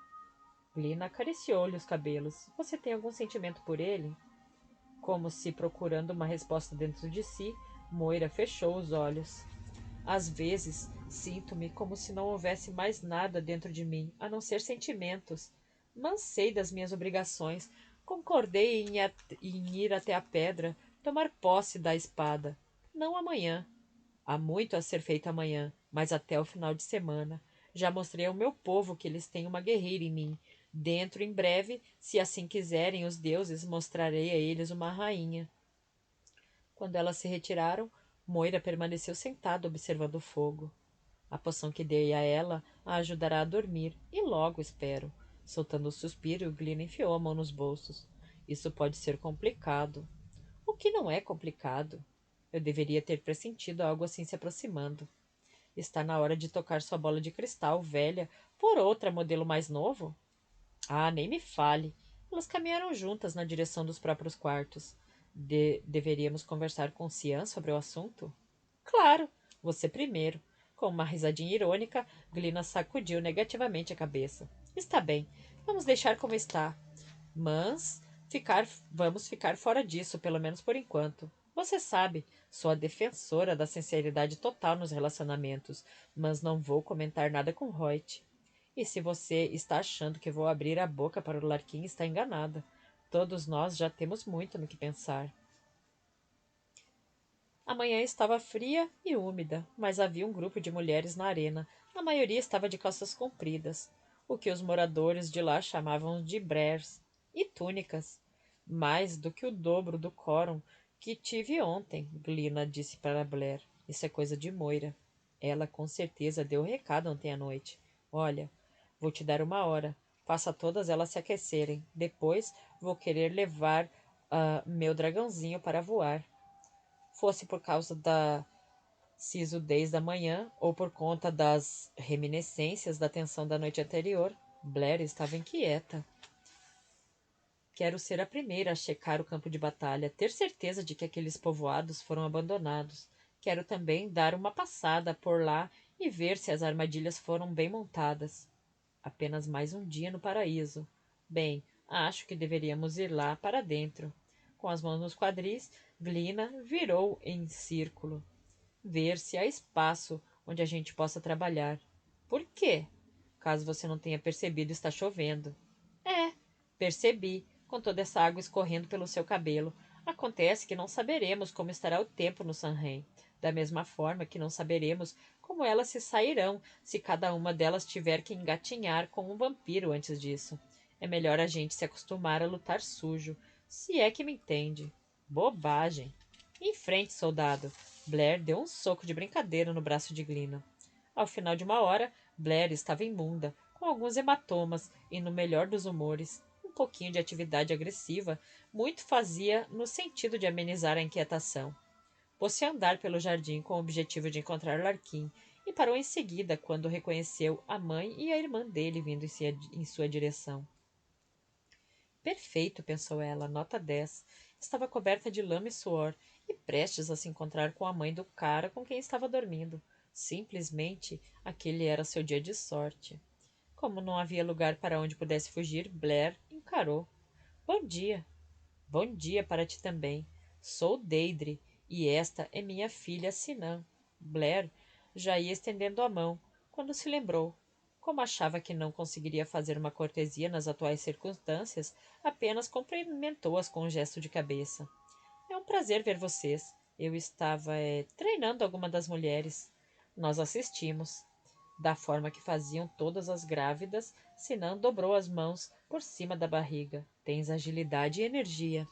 Speaker 1: Lina acariciou-lhe os cabelos. Você tem algum sentimento por ele? Como se procurando uma resposta dentro de si, Moira fechou os olhos. Às vezes, sinto-me como se não houvesse mais nada dentro de mim, a não ser sentimentos. Mansei das minhas obrigações. Concordei em ir até a pedra, tomar posse da espada. Não amanhã. Há muito a ser feito amanhã, mas até o final de semana. Já mostrei ao meu povo que eles têm uma guerreira em mim. Dentro, em breve, se assim quiserem os deuses, mostrarei a eles uma rainha. Quando elas se retiraram, Moira permaneceu sentada observando o fogo. A poção que dei a ela a ajudará a dormir, e logo, espero. Soltando um suspiro, Glina enfiou a mão nos bolsos. Isso pode ser complicado. O que não é complicado? Eu deveria ter pressentido algo assim se aproximando. Está na hora de tocar sua bola de cristal, velha, por outra modelo mais novo? Ah, nem me fale. Elas caminharam juntas na direção dos próprios quartos. Deveríamos conversar com Cian sobre o assunto? Claro, você primeiro. Com uma risadinha irônica, Glina sacudiu negativamente a cabeça. Está bem, vamos deixar como está. Mas vamos ficar fora disso, pelo menos por enquanto. Você sabe, sou a defensora da sinceridade total nos relacionamentos, mas não vou comentar nada com Hoyt. E se você está achando que vou abrir a boca para o Larquim, está enganada. Todos nós já temos muito no que pensar. A manhã estava fria e úmida, mas havia um grupo de mulheres na arena. A maioria estava de calças compridas, o que os moradores de lá chamavam de brers, e túnicas. Mais do que o dobro do quórum que tive ontem, Glina disse para Blair. Isso é coisa de Moira. Ela com certeza deu o recado ontem à noite. Olha, vou te dar 1 hora. Faça todas elas se aquecerem. Depois vou querer levar meu dragãozinho para voar. Fosse por causa da sisudez da manhã ou por conta das reminiscências da tensão da noite anterior, Blair estava inquieta. Quero ser a primeira a checar o campo de batalha, ter certeza de que aqueles povoados foram abandonados. Quero também dar uma passada por lá e ver se as armadilhas foram bem montadas. Apenas mais um dia no paraíso. Bem, acho que deveríamos ir lá para dentro. Com as mãos nos quadris, Glina virou em círculo. Ver se há espaço onde a gente possa trabalhar. Por quê? Caso você não tenha percebido, está chovendo. É, percebi, com toda essa água escorrendo pelo seu cabelo. Acontece que não saberemos como estará o tempo no Sanrém. Da mesma forma que não saberemos como elas se sairão se cada uma delas tiver que engatinhar com um vampiro antes disso. É melhor a gente se acostumar a lutar sujo, se é que me entende. Bobagem. Em frente, soldado. Blair deu um soco de brincadeira no braço de Glina. Ao final de 1 hora, Blair estava imunda, com alguns hematomas e no melhor dos humores. Um pouquinho de atividade agressiva muito fazia no sentido de amenizar a inquietação. Pôs-se a andar pelo jardim com o objetivo de encontrar Larquim e parou em seguida quando reconheceu a mãe e a irmã dele vindo em sua direção. Perfeito, pensou ela, nota 10. Estava coberta de lama e suor e prestes a se encontrar com a mãe do cara com quem estava dormindo. Simplesmente, aquele era seu dia de sorte. Como não havia lugar para onde pudesse fugir, Blair encarou. Bom dia. Bom dia para ti também. Sou Deidre e esta é minha filha Sinan. Blair já ia estendendo a mão, quando se lembrou. Como achava que não conseguiria fazer uma cortesia nas atuais circunstâncias, apenas cumprimentou-as com um gesto de cabeça. É um prazer ver vocês. Eu estava treinando alguma das mulheres. Nós assistimos. Da forma que faziam todas as grávidas, Sinan dobrou as mãos por cima da barriga. Tens agilidade e energia.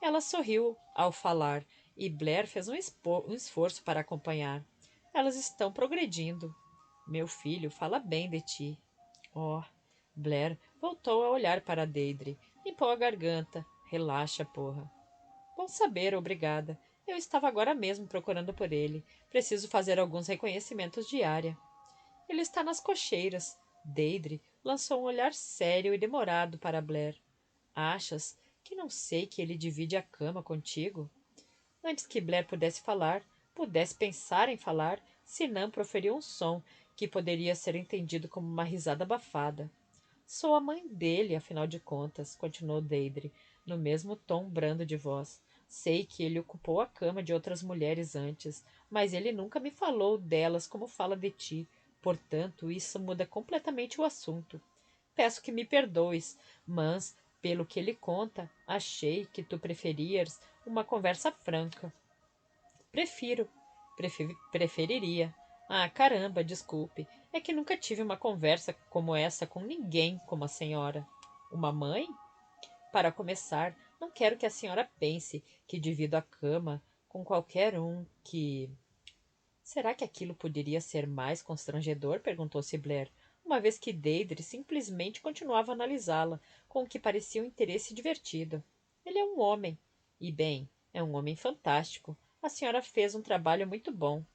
Speaker 1: Ela sorriu ao falar e Blair fez um esforço para acompanhar. Elas estão progredindo. Meu filho fala bem de ti. Oh, Blair voltou a olhar para Deidre. Limpou a garganta. Relaxa, porra. Bom saber, obrigada. Eu estava agora mesmo procurando por ele. Preciso fazer alguns reconhecimentos de área. Ele está nas cocheiras. Deidre lançou um olhar sério e demorado para Blair. Achas que não sei que ele divide a cama contigo? Antes que Blair pudesse pensar em falar, Sinan proferiu um som que poderia ser entendido como uma risada abafada. Sou a mãe dele, afinal de contas, continuou Deidre, no mesmo tom brando de voz. Sei que ele ocupou a cama de outras mulheres antes, mas ele nunca me falou delas como fala de ti. Portanto, isso muda completamente o assunto. Peço que me perdoes, mas, pelo que ele conta, achei que tu preferias uma conversa franca. Prefiro. Preferiria. Ah, caramba, desculpe. É que nunca tive uma conversa como essa com ninguém como a senhora. Uma mãe? Para começar, não quero que a senhora pense que divido a cama com qualquer um que... Será que aquilo poderia ser mais constrangedor? Perguntou-se Blair, uma vez que Deidre simplesmente continuava a analisá-la, com o que parecia um interesse divertido. Ele é um homem. E, bem, é um homem fantástico. A senhora fez um trabalho muito bom.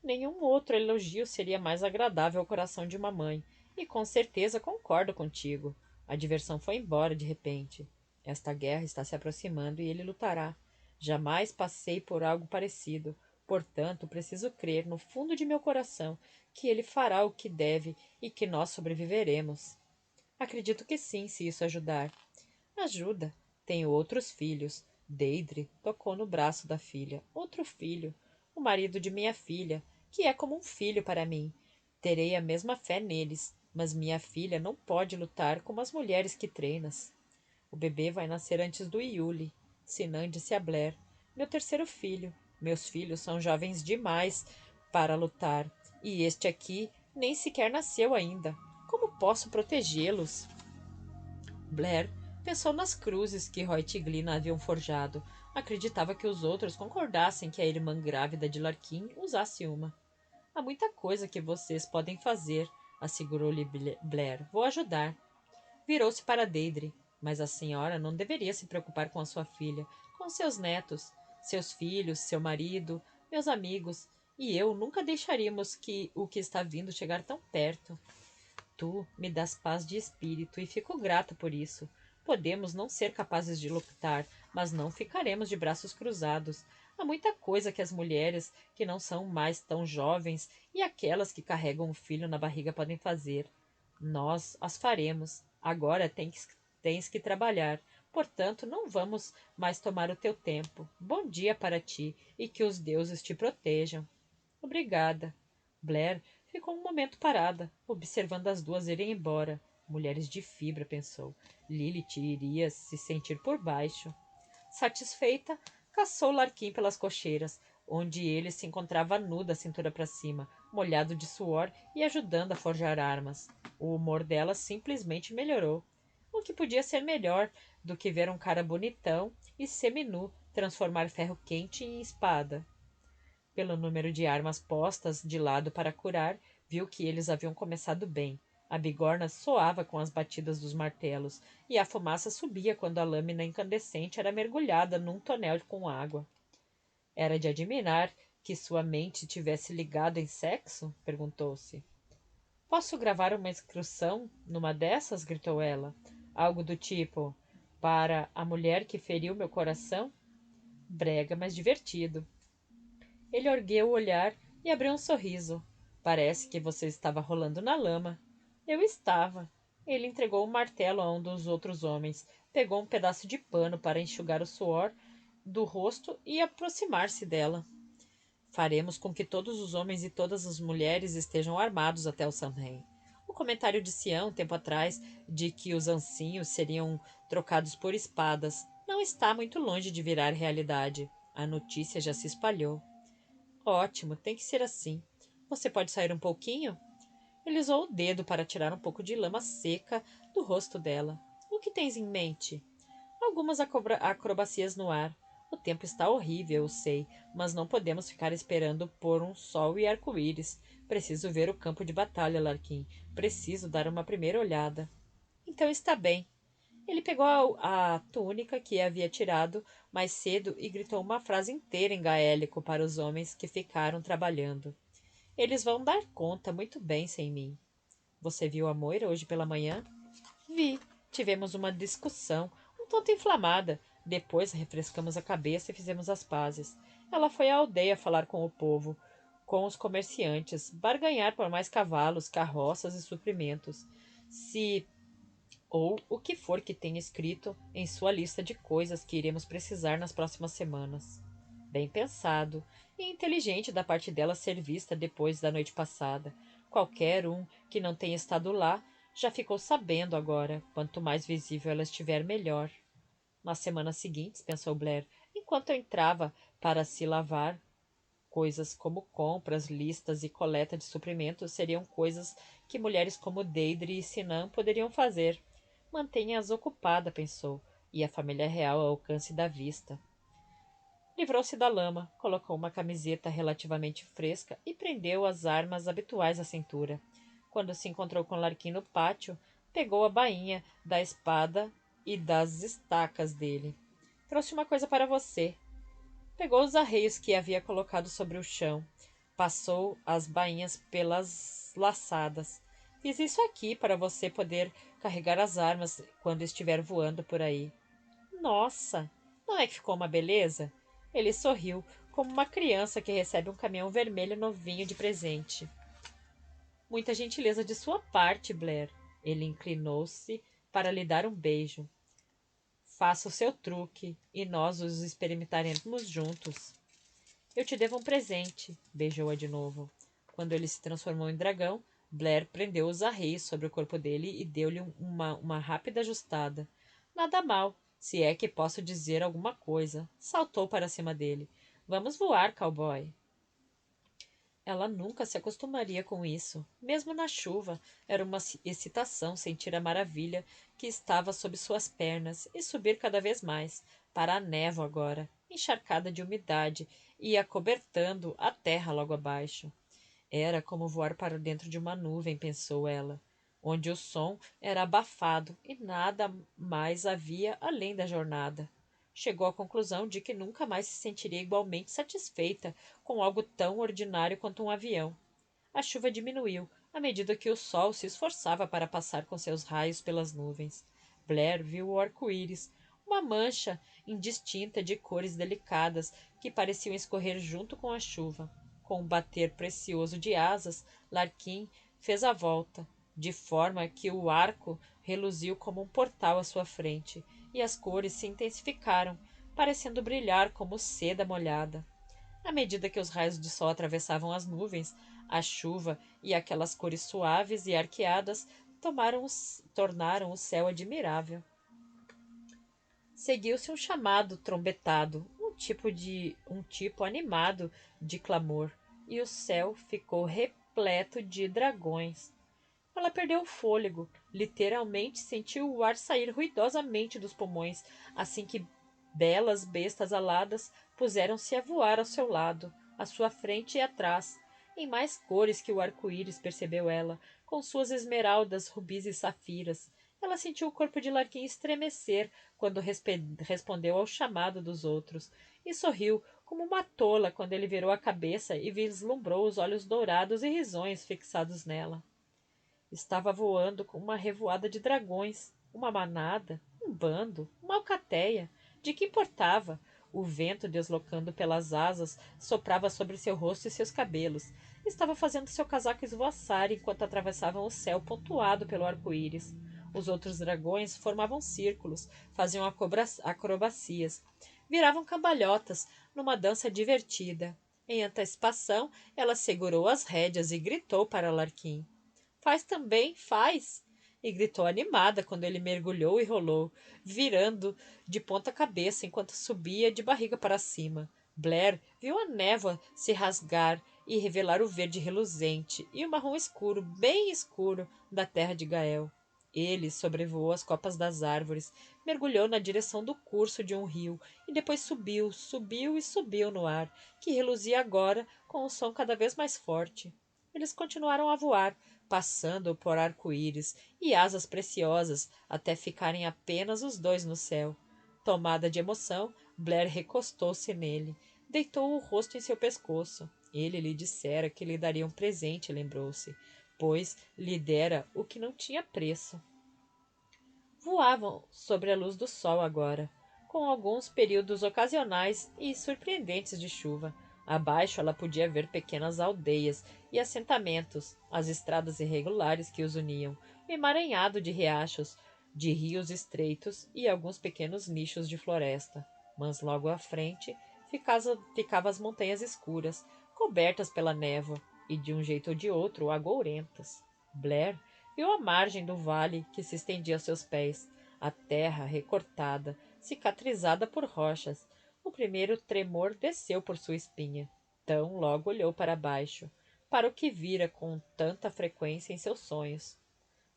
Speaker 1: Nenhum outro elogio seria mais agradável ao coração de uma mãe. E com certeza concordo contigo. A diversão foi embora de repente. Esta guerra está se aproximando e ele lutará. Jamais passei por algo parecido. Portanto, preciso crer no fundo de meu coração que ele fará o que deve e que nós sobreviveremos. Acredito que sim, se isso ajudar. Ajuda. Tenho outros filhos. Deidre tocou no braço da filha. Outro filho. O marido de minha filha, que é como um filho para mim. Terei a mesma fé neles, mas minha filha não pode lutar como as mulheres que treinas. O bebê vai nascer antes do Iule. Sinan disse a Blair. Meu terceiro filho. Meus filhos são jovens demais para lutar. E este aqui nem sequer nasceu ainda. Como posso protegê-los? Blair pensou nas cruzes que Roy e Glina haviam forjado. Acreditava que os outros concordassem que a irmã grávida de Larkin usasse uma. Há muita coisa que vocês podem fazer, assegurou-lhe Blair. Vou ajudar. Virou-se para Deidre. Mas a senhora não deveria se preocupar com a sua filha, com seus netos, seus filhos, seu marido, meus amigos. E eu nunca deixaríamos que o que está vindo chegar tão perto. Tu me dás paz de espírito e fico grata por isso. Podemos não ser capazes de lutar, mas não ficaremos de braços cruzados. Há muita coisa que as mulheres que não são mais tão jovens e aquelas que carregam o filho na barriga podem fazer. Nós as faremos. Agora tens que trabalhar. Portanto, não vamos mais tomar o teu tempo. Bom dia para ti e que os deuses te protejam. Obrigada. Blair ficou um momento parada, observando as duas irem embora. Mulheres de fibra, pensou. Lilith iria se sentir por baixo. Satisfeita, caçou Larquim pelas cocheiras, onde ele se encontrava nu da cintura para cima, molhado de suor e ajudando a forjar armas. O humor dela simplesmente melhorou. O que podia ser melhor do que ver um cara bonitão e seminu transformar ferro quente em espada? Pelo número de armas postas de lado para curar, viu que eles haviam começado bem. A bigorna soava com as batidas dos martelos, e a fumaça subia quando a lâmina incandescente era mergulhada num tonel com água. Era de admirar que sua mente tivesse ligado em sexo? Perguntou-se. Posso gravar uma inscrição numa dessas? Gritou ela. Algo do tipo: para a mulher que feriu meu coração? Brega, mas divertido. Ele ergueu o olhar e abriu um sorriso. Parece que você estava rolando na lama. Eu estava. Ele entregou o martelo a um dos outros homens, pegou um pedaço de pano para enxugar o suor do rosto e aproximar-se dela. Faremos com que todos os homens e todas as mulheres estejam armados até o Samhain. O comentário de Sião, tempo atrás, de que os ancinhos seriam trocados por espadas, não está muito longe de virar realidade. A notícia já se espalhou. Ótimo, tem que ser assim. Você pode sair um pouquinho? Ele usou o dedo para tirar um pouco de lama seca do rosto dela. O que tens em mente? Algumas acrobacias no ar. O tempo está horrível, eu sei, mas não podemos ficar esperando por um sol e arco-íris. Preciso ver o campo de batalha, Larquim. Preciso dar uma primeira olhada. Então está bem. Ele pegou a túnica que havia tirado mais cedo e gritou uma frase inteira em gaélico para os homens que ficaram trabalhando. Eles vão dar conta muito bem sem mim. Você viu a Moira hoje pela manhã? Vi. Tivemos uma discussão, um tanto inflamada. Depois refrescamos a cabeça e fizemos as pazes. Ela foi à aldeia falar com o povo, com os comerciantes, barganhar por mais cavalos, carroças e suprimentos. Se ou o que for que tenha escrito em sua lista de coisas que iremos precisar nas próximas semanas. Bem pensado e inteligente da parte dela ser vista depois da noite passada. Qualquer um que não tenha estado lá já ficou sabendo agora. Quanto mais visível ela estiver, melhor. Nas semanas seguintes, pensou Blair, enquanto entrava para se lavar, coisas como compras, listas e coleta de suprimentos seriam coisas que mulheres como Deidre e Sinan poderiam fazer. Mantenha-as ocupada, pensou, e a família real ao alcance da vista. Livrou-se da lama, colocou uma camiseta relativamente fresca e prendeu as armas habituais à cintura. Quando se encontrou com Larquim no pátio, pegou a bainha da espada e das estacas dele. Trouxe uma coisa para você. Pegou os arreios que havia colocado sobre o chão. Passou as bainhas pelas laçadas. Fiz isso aqui para você poder carregar as armas quando estiver voando por aí. Nossa, não é que ficou uma beleza? Ele sorriu, como uma criança que recebe um caminhão vermelho novinho de presente. Muita gentileza de sua parte, Blair. Ele inclinou-se para lhe dar um beijo. Faça o seu truque e nós os experimentaremos juntos. Eu te devo um presente, beijou-a de novo. Quando ele se transformou em dragão, Blair prendeu os arreios sobre o corpo dele e deu-lhe uma rápida ajustada. Nada mal, se é que posso dizer alguma coisa. Saltou para cima dele. Vamos voar, cowboy. Ela nunca se acostumaria com isso. Mesmo na chuva, era uma excitação sentir a maravilha que estava sob suas pernas e subir cada vez mais, para a névoa agora, encharcada de umidade e acobertando a terra logo abaixo. Era como voar para dentro de uma nuvem, pensou ela, onde o som era abafado e nada mais havia além da jornada. Chegou à conclusão de que nunca mais se sentiria igualmente satisfeita com algo tão ordinário quanto um avião. A chuva diminuiu à medida que o sol se esforçava para passar com seus raios pelas nuvens. Blair viu o arco-íris, uma mancha indistinta de cores delicadas que pareciam escorrer junto com a chuva. Com um bater precioso de asas, Larquim fez a volta, de forma que o arco reluziu como um portal à sua frente, e as cores se intensificaram, parecendo brilhar como seda molhada. À medida que os raios de sol atravessavam as nuvens, a chuva e aquelas cores suaves e arqueadas tornaram o céu admirável. Seguiu-se um chamado trombetado, um tipo animado de clamor, e o céu ficou repleto de dragões. Ela perdeu o fôlego, literalmente sentiu o ar sair ruidosamente dos pulmões, assim que belas bestas aladas puseram-se a voar ao seu lado, à sua frente e atrás, em mais cores que o arco-íris, percebeu ela, com suas esmeraldas, rubis e safiras. Ela sentiu o corpo de Larquim estremecer quando respondeu ao chamado dos outros, e sorriu como uma tola quando ele virou a cabeça e vislumbrou os olhos dourados e risonhos fixados nela. Estava voando com uma revoada de dragões, uma manada, um bando, uma alcateia. De que importava? O vento, deslocando pelas asas, soprava sobre seu rosto e seus cabelos. Estava fazendo seu casaco esvoaçar enquanto atravessavam o céu pontuado pelo arco-íris. Os outros dragões formavam círculos, faziam acrobacias, viravam cambalhotas numa dança divertida. Em antecipação, ela segurou as rédeas e gritou para Larquim. Faz também, faz! E gritou animada quando ele mergulhou e rolou, virando de ponta cabeça enquanto subia de barriga para cima. Blair viu a névoa se rasgar e revelar o verde reluzente e o marrom escuro, bem escuro, da terra de Gael. Ele sobrevoou as copas das árvores, mergulhou na direção do curso de um rio e depois subiu, subiu e subiu no ar, que reluzia agora com um som cada vez mais forte. Eles continuaram a voar, passando por arco-íris e asas preciosas, até ficarem apenas os dois no céu. Tomada de emoção, Blair recostou-se nele, deitou o rosto em seu pescoço. Ele lhe dissera que lhe daria um presente, lembrou-se, pois lhe dera o que não tinha preço. Voavam sobre a luz do sol agora, com alguns períodos ocasionais e surpreendentes de chuva. Abaixo ela podia ver pequenas aldeias e assentamentos, as estradas irregulares que os uniam, o emaranhado de riachos, de rios estreitos e alguns pequenos nichos de floresta. Mas logo à frente ficavam as montanhas escuras, cobertas pela névoa, e de um jeito ou de outro agourentas. Blair viu a margem do vale que se estendia aos seus pés, a terra recortada, cicatrizada por rochas. O primeiro tremor desceu por sua espinha. Tão logo olhou para baixo, para o que vira com tanta frequência em seus sonhos.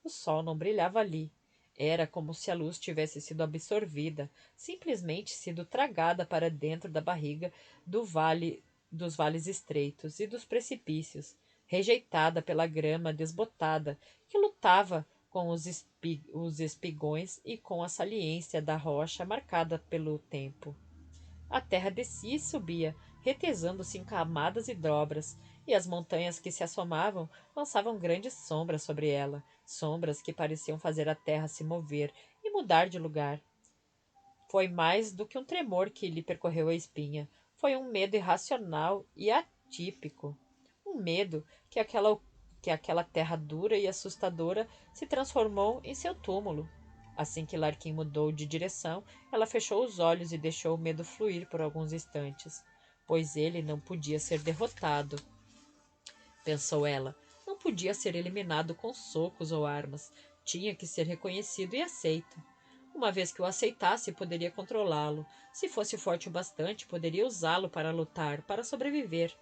Speaker 1: O sol não brilhava ali. Era como se a luz tivesse sido absorvida, simplesmente sido tragada para dentro da barriga dos vales estreitos e dos precipícios, rejeitada pela grama desbotada que lutava com os espigões e com a saliência da rocha marcada pelo tempo. A terra descia e subia, retesando-se em camadas e dobras, e as montanhas que se assomavam lançavam grandes sombras sobre ela, sombras que pareciam fazer a terra se mover e mudar de lugar. Foi mais do que um tremor que lhe percorreu a espinha. Foi um medo irracional e atípico. Um medo que aquela terra dura e assustadora se transformou em seu túmulo. Assim que Larquim mudou de direção, ela fechou os olhos e deixou o medo fluir por alguns instantes, pois ele não podia ser derrotado, pensou ela. Não podia ser eliminado com socos ou armas. Tinha que ser reconhecido e aceito. Uma vez que o aceitasse, poderia controlá-lo. Se fosse forte o bastante, poderia usá-lo para lutar, para sobreviver.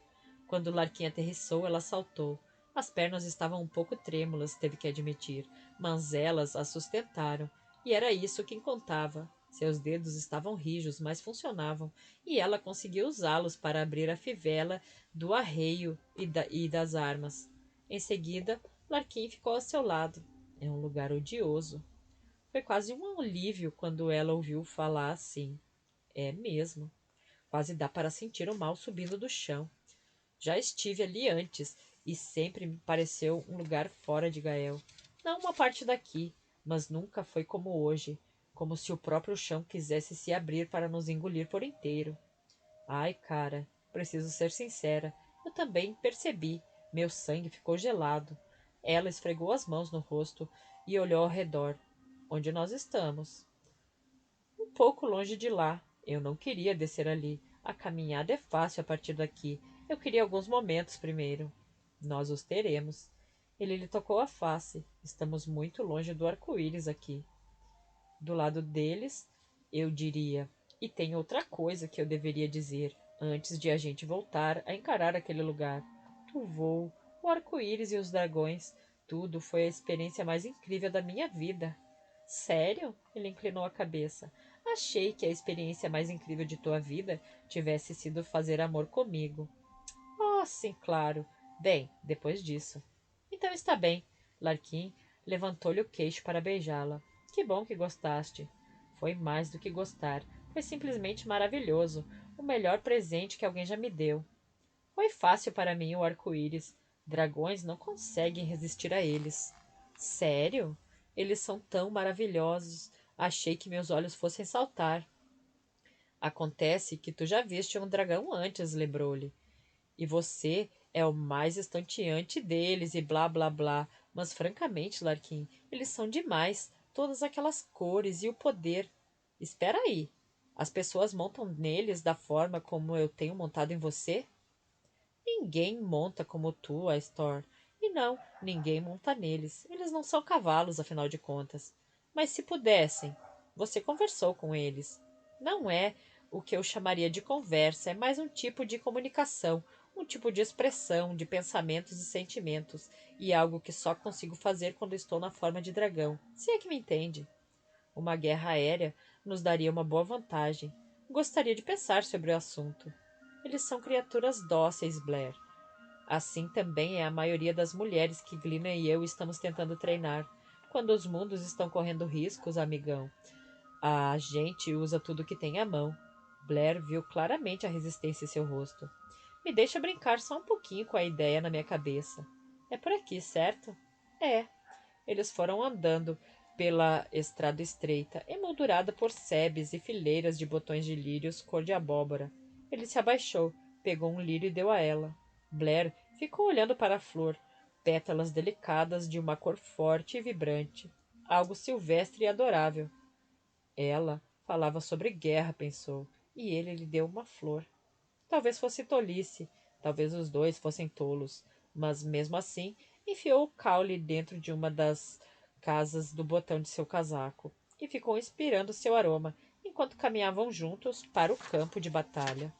Speaker 1: Quando Larquim aterrissou, ela saltou. As pernas estavam um pouco trêmulas, teve que admitir, mas elas a sustentaram. E era isso que contava. Seus dedos estavam rijos, mas funcionavam, e ela conseguiu usá-los para abrir a fivela do arreio e das armas. Em seguida, Larquim ficou ao seu lado. É um lugar odioso. Foi quase um alívio quando ela ouviu falar assim. É mesmo. Quase dá para sentir o mal subindo do chão. Já estive ali antes e sempre me pareceu um lugar fora de Gael. Não uma parte daqui, mas nunca foi como hoje, como se o próprio chão quisesse se abrir para nos engolir por inteiro. Ai, cara, preciso ser sincera. Eu também percebi. Meu sangue ficou gelado. Ela esfregou as mãos no rosto e olhou ao redor. Onde nós estamos? Um pouco longe de lá. Eu não queria descer ali. A caminhada é fácil a partir daqui. Eu queria alguns momentos primeiro. Nós os teremos. Ele lhe tocou a face. Estamos muito longe do arco-íris aqui. Do lado deles, eu diria. E tem outra coisa que eu deveria dizer antes de a gente voltar a encarar aquele lugar. O voo, o arco-íris e os dragões. Tudo foi a experiência mais incrível da minha vida. Sério? Ele inclinou a cabeça. Achei que a experiência mais incrível de tua vida tivesse sido fazer amor comigo. Oh, sim, claro. Bem, depois disso. Então está bem. Larquim levantou-lhe o queixo para beijá-la. Que bom que gostaste. Foi mais do que gostar. Foi simplesmente maravilhoso. O melhor presente que alguém já me deu. Foi fácil para mim o arco-íris. Dragões não conseguem resistir a eles. Sério? Eles são tão maravilhosos. Achei que meus olhos fossem saltar. Acontece que tu já viste um dragão antes, lembrou-lhe. E você é o mais estonteante deles e blá blá blá. Mas francamente, Larquim, eles são demais. Todas aquelas cores e o poder. Espera aí. As pessoas montam neles da forma como eu tenho montado em você? Ninguém monta como tu, Astor. E não, ninguém monta neles. Eles não são cavalos, afinal de contas. Mas se pudessem, você conversou com eles. Não é o que eu chamaria de conversa, é mais um tipo de comunicação, um tipo de expressão de pensamentos e sentimentos, e algo que só consigo fazer quando estou na forma de dragão. Se é que me entende. Uma guerra aérea nos daria uma boa vantagem. Gostaria de pensar sobre o assunto. Eles são criaturas dóceis, Blair. Assim também é a maioria das mulheres que Glina e eu estamos tentando treinar. Quando os mundos estão correndo riscos, amigão, a gente usa tudo que tem à mão. Blair viu claramente a resistência em seu rosto. Me deixa brincar só um pouquinho com a ideia na minha cabeça. É por aqui, certo? É. Eles foram andando pela estrada estreita, emoldurada por sebes e fileiras de botões de lírios cor de abóbora. Ele se abaixou, pegou um lírio e deu a ela. Blair ficou olhando para a flor, pétalas delicadas de uma cor forte e vibrante. Algo silvestre e adorável. Ela falava sobre guerra, pensou, e ele lhe deu uma flor. Talvez fosse tolice, talvez os dois fossem tolos, mas mesmo assim enfiou o caule dentro de uma das casas do botão de seu casaco e ficou inspirando seu aroma enquanto caminhavam juntos para o campo de batalha.